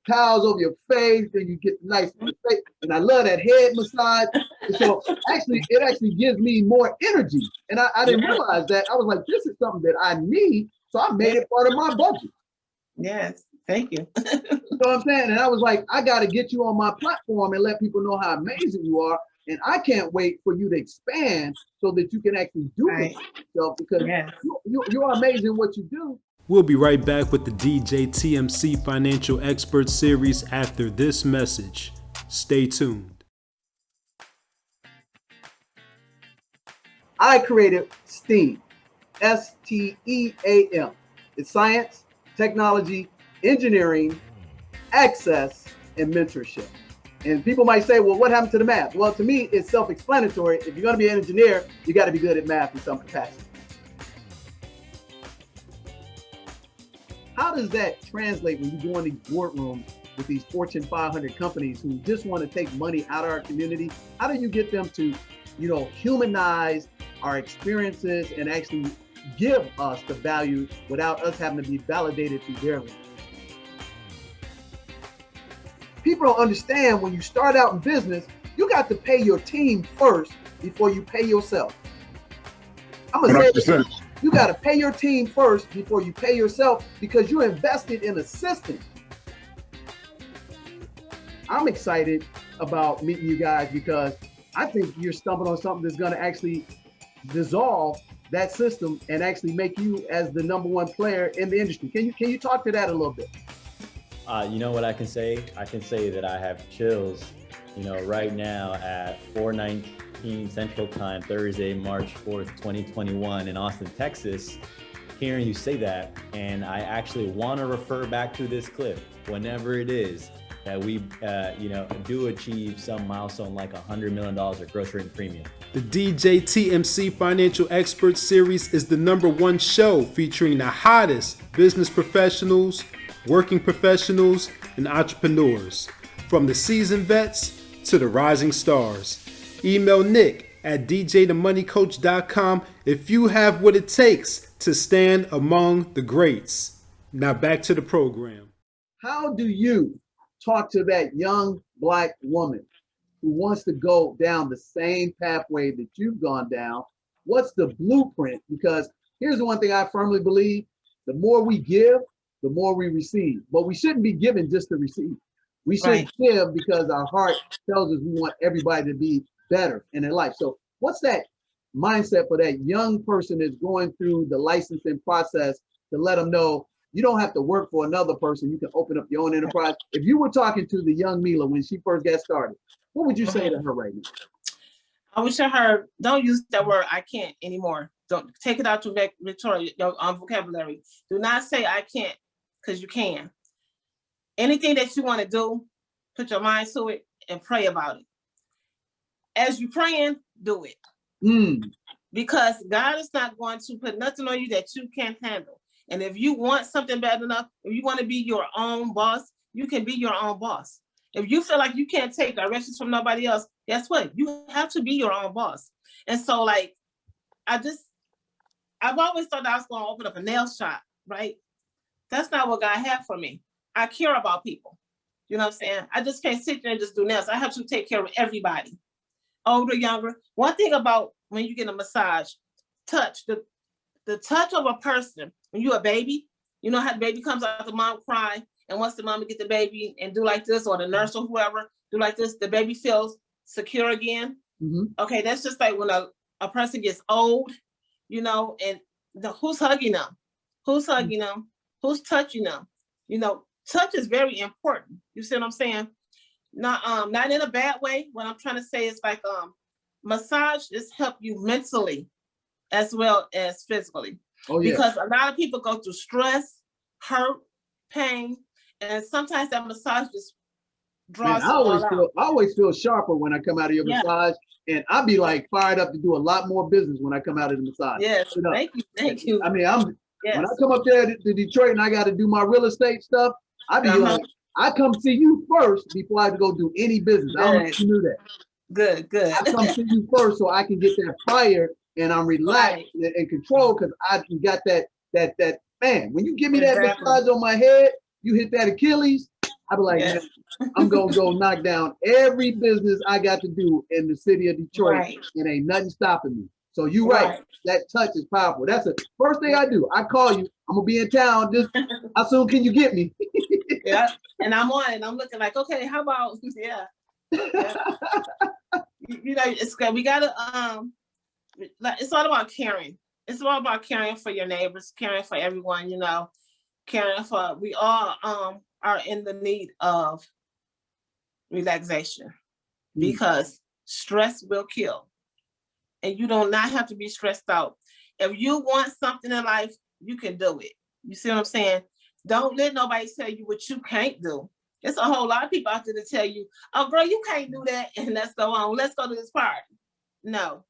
towels over your face, then you get nice face. And I love that head massage. And so it actually gives me more energy. And I didn't realize that. I was like, this is something that I need. So I made it part of my budget. Yes, thank you. You know what I'm saying? And I was like, I got to get you on my platform and let people know how amazing you are. And I can't wait for you to expand so that you can actually do it yourself, because you are amazing what you do. We'll be right back with the DJTMC Financial Expert Series after this message. Stay tuned. I created STEAM, STEAM. It's science, technology, engineering, access, and mentorship. And people might say, well, what happened to the math? Well, to me, it's self-explanatory. If you're going to be an engineer, you got to be good at math in some capacity. How does that translate when you go in these boardrooms with these Fortune 500 companies who just want to take money out of our community? How do you get them to, you know, humanize our experiences and actually give us the value without us having to be validated through their lens? People don't understand, when you start out in business, you got to pay your team first before you pay yourself. I'm gonna say, you got to pay your team first before you pay yourself, because you invested in a system. I'm excited about meeting you guys because I think you're stumbling on something that's going to actually dissolve that system and actually make you as the #1 player in the industry. Can you talk to that a little bit? You know what I can say? I can say that I have chills, you know, right now at 4:19 Central Time, Thursday, March 4th, 2021 in Austin, Texas, hearing you say that. And I actually want to refer back to this clip whenever it is that we, you know, do achieve some milestone like $100 million of gross written premium. The DJTMC Financial Experts Series is the #1 show featuring the hottest business professionals, working professionals, and entrepreneurs, from the seasoned vets to the rising stars. Email Nick at djthemoneycoach.com if you have what it takes to stand among the greats. Now back to the program. How do you talk to that young Black woman who wants to go down the same pathway that you've gone down? What's the blueprint? Because here's the one thing I firmly believe: the more we give, the more we receive. But we shouldn't be giving just to receive. We should give because our heart tells us we want everybody to be better in their life. So what's that mindset for that young person that's going through the licensing process to let them know you don't have to work for another person? You can open up your own enterprise. If you were talking to the young Mila when she first got started, what would you say to her right now? I would tell her, don't use that word "I can't" anymore. Don't take it out to Victoria, your vocabulary. Do not say "I can't," because you can. Anything that you want to do, put your mind to it and pray about it. As you're praying, do it. Because God is not going to put nothing on you that you can't handle. And if you want something bad enough, if you want to be your own boss, you can be your own boss. If you feel like you can't take directions from nobody else, guess what? You have to be your own boss. And so, like, I've always thought that I was going to open up a nail shop, right? That's not what God had for me. I care about people. You know what I'm saying? I just can't sit there and just do nails. I have to take care of everybody, older, younger. One thing about when you get a massage, touch, the touch of a person, when you're a baby, you know how the baby comes out, the mom cry, and once the mama get the baby and do like this, or the nurse or whoever do like this, the baby feels secure again. Okay, that's just like when a person gets old, you know, and who's hugging them? Who's hugging them? Who's touching them? You know, touch is very important. You see what I'm saying? Not in a bad way. What I'm trying to say is like massage just help you mentally as well as physically. Because a lot of people go through stress, hurt, pain, and sometimes that massage just draws. Man, I always feel sharper when I come out of your massage, and I'll be like fired up to do a lot more business when I come out of the massage. Yes, you know? Thank you. I mean, when I come up there to Detroit and I got to do my real estate stuff, I be like, I come see you first before I go do any business. I don't know if you knew that. Good. I come see you first so I can get that fire and I'm relaxed and control, because I got that man. When you give me that massage on my head, you hit that Achilles, I be like, man, I'm gonna go knock down every business I got to do in the city of Detroit, and ain't nothing stopping me. So you're right. That touch is powerful. That's the first thing I do. I call you. I'm gonna be in town. Just how soon can you get me? And I'm on it. I'm looking like, okay, how about you know, it's good. We gotta it's all about caring. It's all about caring for your neighbors, caring for everyone. You know, caring for. We all are in the need of relaxation, because stress will kill. And you do not have to be stressed out. If you want something in life, you can do it. You see what I'm saying? Don't let nobody tell you what you can't do. There's a whole lot of people out there to tell you, oh, girl, you can't do that, and let's go on. Let's go to this party. No.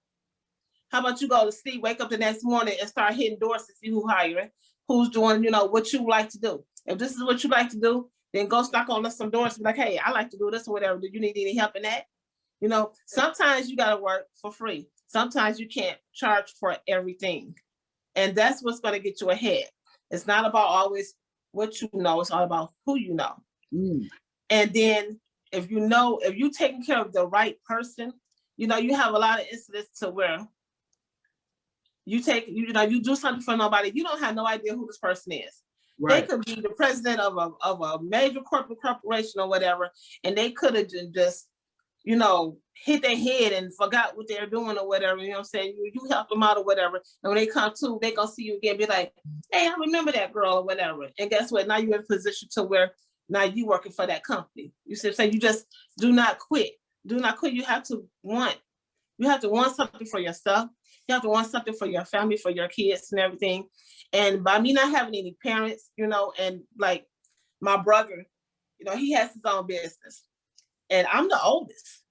How about you go to sleep, wake up the next morning, and start hitting doors to see who's hiring, who's doing, you know, what you like to do. If this is what you like to do, then go knock on some doors and be like, hey, I like to do this or whatever. Do you need any help in that? You know, sometimes you got to work for free. Sometimes you can't charge for everything. And that's what's going to get you ahead. It's not about always what you know. It's all about who you know. And then if you're taking care of the right person, you know, you have a lot of incidents to where you do something for nobody. You don't have no idea who this person is. They could be the president of a major corporation or whatever, and they could have just, you know, hit their head and forgot what they're doing or whatever. You know what I'm saying? You help them out or whatever. And when they come to, they gonna see you again, be like, hey, I remember that girl or whatever. And guess what? Now you're in a position to where now you working for that company. You see what I'm saying? You just do not quit. Do not quit. You have to want something for yourself. You have to want something for your family, for your kids and everything. And by me not having any parents, you know, and like my brother, you know, he has his own business and I'm the oldest.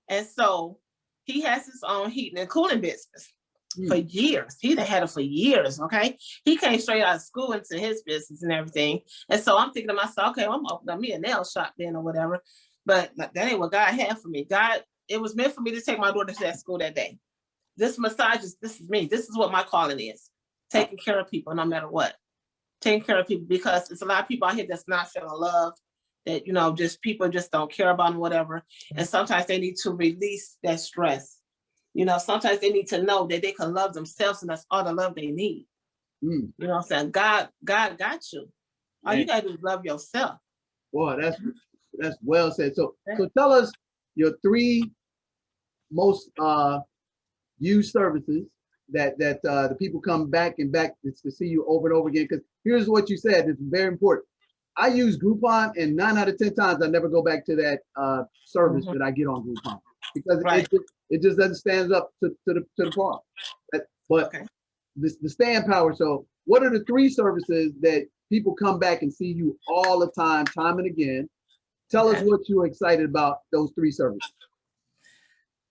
And so he has his own heating and cooling business for years. He had it for years, okay? He came straight out of school into his business and everything. And so I'm thinking to myself, okay, well, I'm opening up me a nail shop then or whatever. But that ain't what God had for me. It was meant for me to take my daughter to that school that day. This is me. This is what my calling is. Taking care of people no matter what. Taking care of people, because it's a lot of people out here that's not feeling loved, that, you know, just people just don't care about them, whatever. And sometimes they need to release that stress. You know, sometimes they need to know that they can love themselves, and that's all the love they need. You know what I'm saying? God got you. All you gotta do is love yourself. Boy, that's well said. So tell us your 3 most used services that the people come back to see you over and over again. Because here's what you said, it's very important. I use Groupon, and 9 out of 10 times I never go back to that service that I get on Groupon, because it just doesn't stand up to the par. But the staying power. So what are the 3 services that people come back and see you all the time and again? Tell us what you're excited about those 3 services.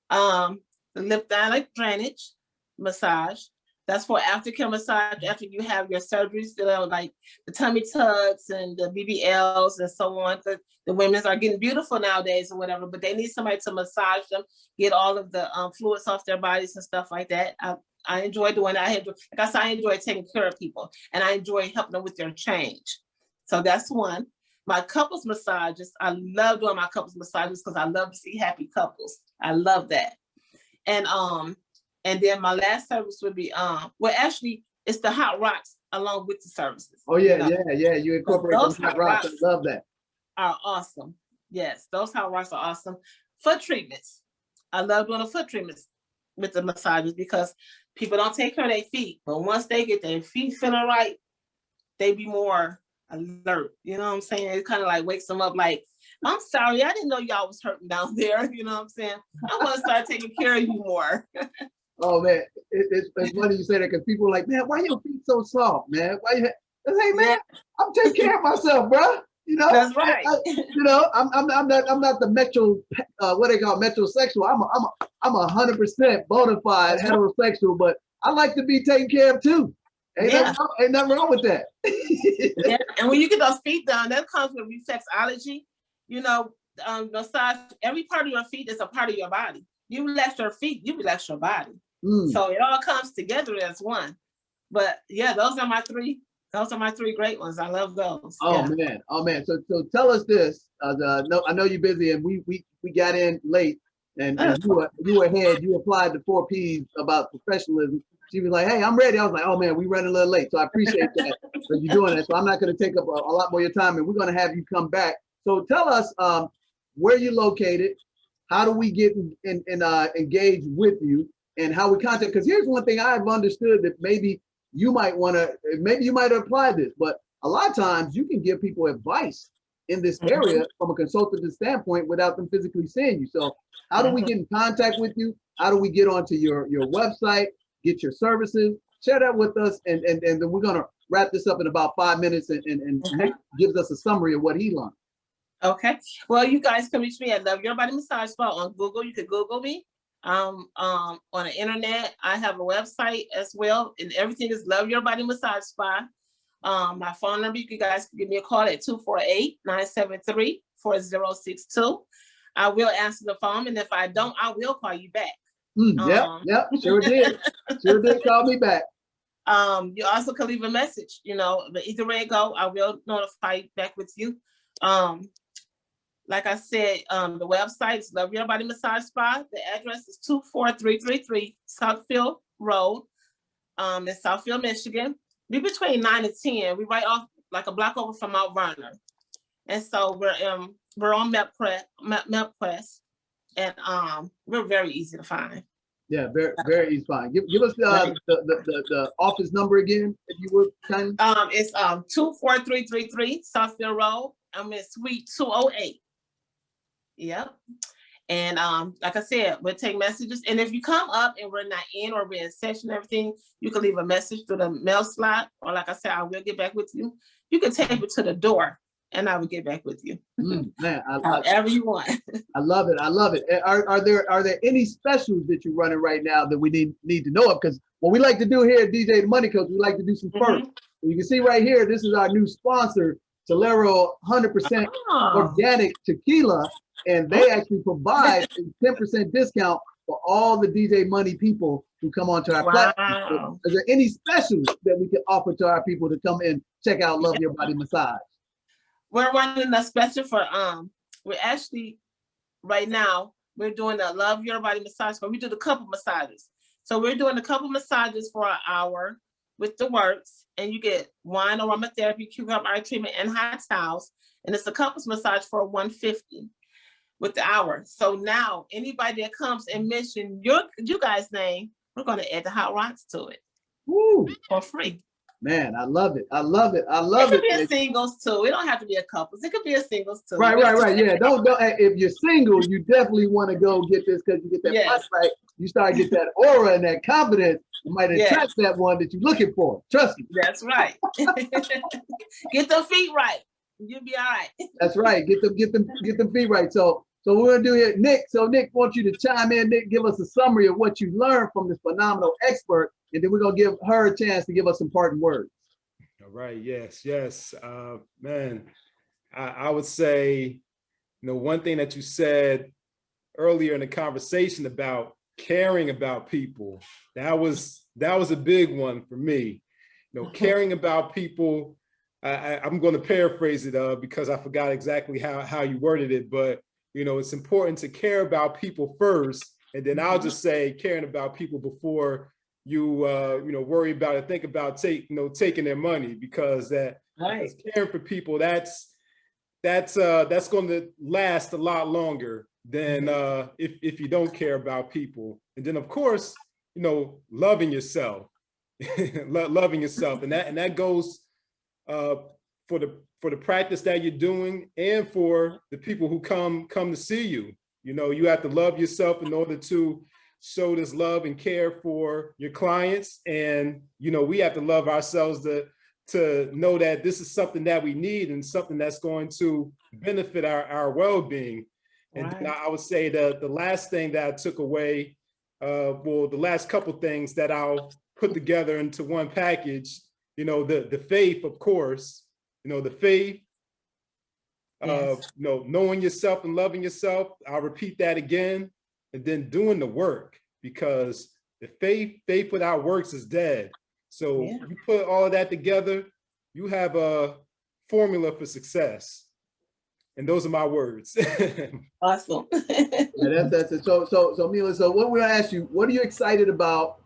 The lymphatic drainage massage. That's for aftercare massage after you have your surgeries, like the tummy tucks and the BBLs and so on. The women are getting beautiful nowadays or whatever, but they need somebody to massage them, get all of the fluids off their bodies and stuff like that. I enjoy doing that. I enjoy taking care of people, and I enjoy helping them with their change. So that's one. My couples massages, I love doing my couples massages because I love to see happy couples. I love that. And then my last service would be, well, actually, it's the hot rocks along with the services. Oh, yeah, you know? Yeah. You incorporate those hot rocks. I love that. Are awesome. Yes, those hot rocks are awesome. Foot treatments. I love doing the foot treatments with the massages because people don't take care of their feet. But once they get their feet feeling right, they be more alert. You know what I'm saying? It kind of like wakes them up like, I'm sorry, I didn't know y'all was hurting down there. You know what I'm saying? I want to start taking care of you more. Oh man, it's funny you say that, because people are like, man, why your feet so soft, man? Why you? Hey man, I'm taking care of myself, bro. You know, that's right. You know, I'm not the what they call metrosexual. I'm 100% bona fide heterosexual, but I like to be taken care of too. Ain't nothing wrong with that. Yeah, and when you get those feet done, that comes with reflexology. You know, massage every part of your feet is a part of your body. You relax your feet, you relax your body. So it all comes together as one. But yeah, those are my 3 great ones. I love those. Oh man. So tell us this. I know you're busy, and we got in late, and you were ahead. You applied the 4 P's about professionalism. She was like, hey, I'm ready. I was like, oh man, we running a little late. So I appreciate that you doing that. So I'm not going to take up a lot more of your time, and we're going to have you come back. So tell us where you're located, how do we get engaged with you, and how we contact? Because here's one thing I've understood that maybe you might apply this, but a lot of times you can give people advice in this area from a consultative standpoint without them physically seeing you. So how do we get in contact with you? How do we get onto your website, get your services? Share that with us, and then we're gonna wrap this up in about 5 minutes, and Nick gives us a summary of what he learned. Okay. Well, you guys can reach me at Love Your Body Massage Spa on Google. You can Google me. On the internet, I have a website as well, and everything is Love Your Body Massage Spa. My phone number, you guys can give me a call at 248-973-4062. I will answer the phone, and if I don't, I will call you back. Yep, sure did. Sure did call me back. You also can leave a message, you know, but either way it go, I will notify you back with you. Like I said, the website is Love Your Body Massage Spa. The address is 24333 Southfield Road in Southfield, Michigan. Be between 9 and 10. We right off like a block over from Mount Vernon. And so we're on MapQuest, and we're very easy to find. Yeah, very, very easy to find. Give us the office number again, if you would, kind of. It's 24333 Southfield Road. I'm in Suite 208. Yep. And like I said, we'll take messages. And if you come up and we're not in or we're in session and everything, you can leave a message through the mail slot. Or like I said, I will get back with you. You can tape it to the door and I will get back with you. Man, however you want. I love it. I love it. Are there any specials that you're running right now that we need to know of? Because what we like to do here at DJ The Money Coach, we like to do some firsts. You can see right here, this is our new sponsor, Tolero 100% organic tequila. And they actually provide a 10% discount for all the DJ Money people who come onto our platform. So, is there any specials that we can offer to our people to come and check out Love Your Body Massage? We're running a special for we're actually right now we're doing a Love Your Body Massage, but we do the couple massages. So we're doing a couple massages for an hour with the works, and you get wine, aromatherapy, cucumber eye treatment, and hot towels. And it's a couples massage for $150 with the hour. So now anybody that comes and mention you guys' name, we're going to add the hot rods to it. Woo. For free. Man, I love it. I love it. I love it. It could be a singles too. It don't have to be a couples. It could be a singles too. Right. Yeah. Don't. If you're single, you definitely want to go get this, because you get that flashlight. You start to get that aura and that confidence. You might attract that one that you're looking for. Trust me. That's right. Get the feet right. You'll be all right. That's right. Get them feet right. So we're gonna do here, Nick. So Nick, I want you to chime in. Nick, give us a summary of what you learned from this phenomenal expert, and then we're gonna give her a chance to give us some parting words. All right. Yes. Man, I would say, one thing that you said earlier in the conversation about caring about people, that was a big one for me. Caring about people. I'm going to paraphrase it because I forgot exactly how you worded it, but it's important to care about people first, and then I'll just say caring about people before you worry about it, think about taking their money, because caring for people, that's going to last a lot longer than if you don't care about people. And then of course, loving yourself, loving yourself, and that goes for the practice that you're doing, and for the people who come to see you. You have to love yourself in order to show this love and care for your clients. And we have to love ourselves to know that this is something that we need and something that's going to benefit our well-being. And I would say that the last thing that I took away, the last couple things that I'll put together into one package, the faith, of course, the faith, knowing yourself and loving yourself. I'll repeat that again. And then doing the work, because the faith without works is dead. So you put all of that together, you have a formula for success. And those are my words. Awesome. That's it. So Mila, so what we're gonna ask you, what are you excited about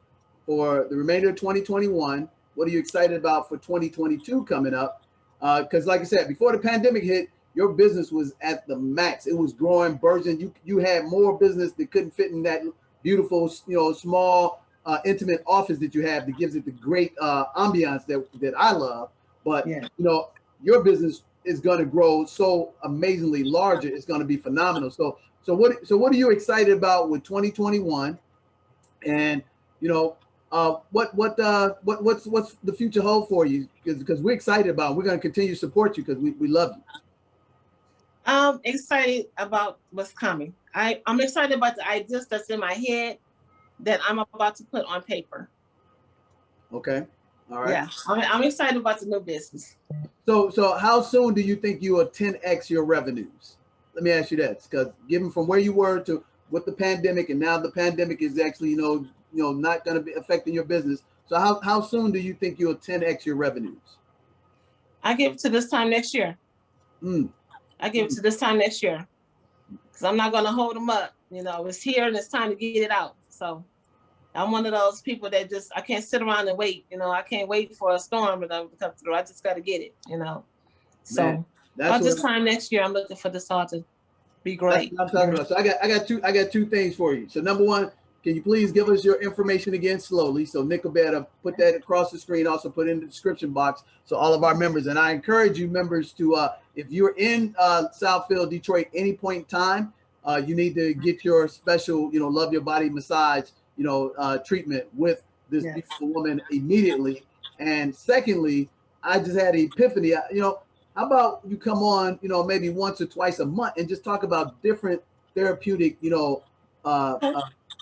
for the remainder of 2021? What are you excited about for 2022 coming up? Because like I said, before the pandemic hit, your business was at the max. It was growing, bursting. You had more business that couldn't fit in that beautiful, small, intimate office that you have that gives it the great ambiance that I love. But your business is going to grow so amazingly larger. It's going to be phenomenal. So what are you excited about with 2021? And what's the future hold for you? Because we're excited about it. We're going to continue to support you because we love you. I'm excited about what's coming. I'm excited about the ideas that's in my head that I'm about to put on paper. Okay. All right. Yeah, I'm excited about the new business. So how soon do you think you will 10x your revenues? Let me ask you that, because given from where you were to with the pandemic, and now the pandemic is actually not going to be affecting your business. So how soon do you think you'll 10x your revenues? I give it to this time next year. I give it to this time next year, because I'm not going to hold them up. It's here and it's time to get it out. So I'm one of those people that just, I can't sit around and wait. You know, I can't wait for a storm to come through. I just got to get it, you know. So Man, that's this time next year, I'm looking for this all to be great. That's what I'm talking about. So I got two things for you. So number one, can you please give us your information again slowly? So Nick will better put that across the screen, also put it in the description box. So all of our members, and I encourage you members to, if you're in Southfield, Detroit, any point in time, you need to get your special, you know, Love Your Body massage, you know, treatment with this beautiful woman immediately. And secondly, I just had an epiphany, you know, how about you come on, you know, maybe once or twice a month and just talk about different therapeutic, you know,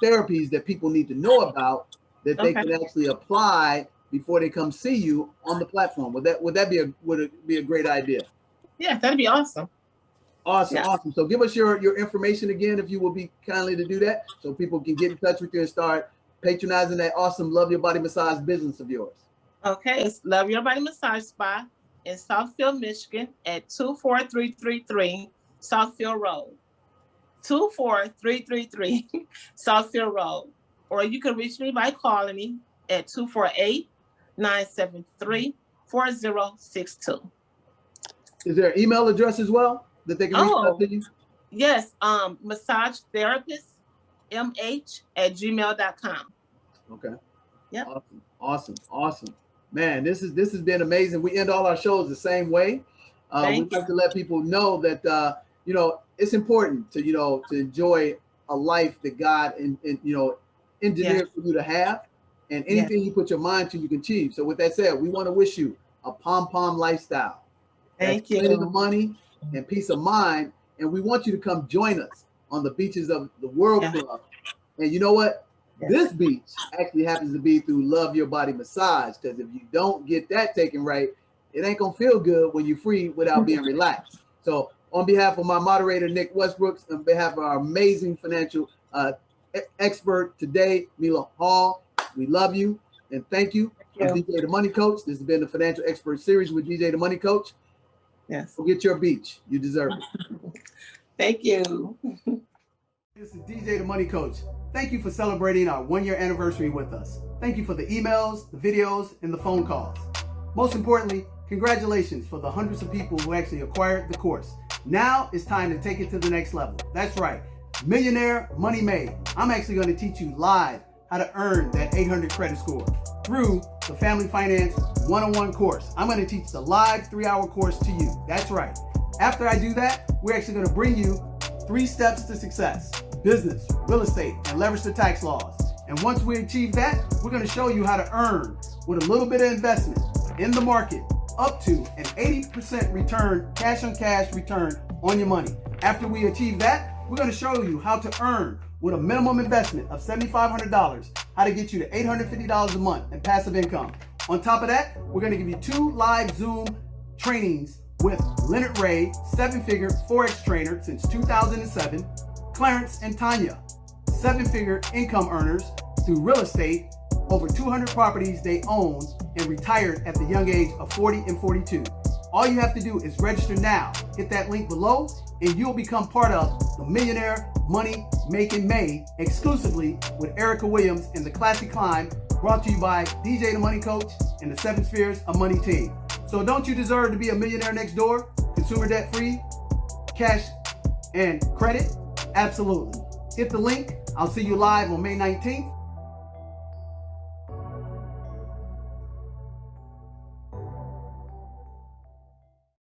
therapies that people need to know about that they can actually apply before they come see you on the platform. Would it be a great idea? Yeah, that'd be awesome. Awesome, awesome. So give us your information again, if you will be kindly to do that, so people can get in touch with you and start patronizing that awesome Love Your Body massage business of yours. Okay, it's Love Your Body Massage Spa in Southfield, Michigan at 24333 Southfield Road. 24333 Southfield Road. Or you can reach me by calling me at 248-973-4062. Is there an email address as well that they can reach out to you? Yes, massagetherapistmh@gmail.com. Okay. Yeah. Awesome. Man, this has been amazing. We end all our shows the same way. We'd like to let people know that you know, it's important to, you know, to enjoy a life that God and you know, engineered for you to have, and anything you put your mind to, you can achieve. So with that said, we want to wish you a P.O.M lifestyle. Thank you. Plenty of money and peace of mind, and we want you to come join us on the beaches of the World Club. And you know what? This beach actually happens to be through Love Your Body Massage, because if you don't get that taken right, it ain't gonna feel good when you're free without being relaxed. So on behalf of my moderator, Nick Westbrooks, on behalf of our amazing financial expert today, Milua Hall, we love you and thank you. I'm DJ the Money Coach. This has been the Financial Expert Series with DJ the Money Coach. Yes. Go get your beach. You deserve it. Thank you. This is DJ the Money Coach. Thank you for celebrating our 1-year anniversary with us. Thank you for the emails, the videos, and the phone calls. Most importantly, congratulations for the hundreds of people who actually acquired the course. Now it's time to take it to the next level. That's right. Millionaire, Money Made. I'm actually going to teach you live how to earn that 800 credit score through the Family Finance 101 course. I'm going to teach the live 3-hour course to you. That's right. After I do that, we're actually going to bring you 3 steps to success: business, real estate, and leverage the tax laws. And once we achieve that, we're going to show you how to earn with a little bit of investment in the market up to an 80% return, cash on cash return on your money. After we achieve that, we're going to show you how to earn with a minimum investment of $7,500, how to get you to $850 a month in passive income. On top of that, we're going to give you 2 live Zoom trainings with Leonard Ray, 7-figure Forex trainer since 2007, Clarence and Tanya, 7-figure income earners through real estate, over 200 properties they own, and retired at the young age of 40 and 42. All you have to do is register now. Hit that link below and you'll become part of the Millionaire Money Making May exclusively with Erica Williams and the Classy Climb, brought to you by DJ the Money Coach and the 7 Spheres of Money team. So don't you deserve to be a millionaire next door? Consumer debt free, cash and credit? Absolutely. Hit the link. I'll see you live on May 19th.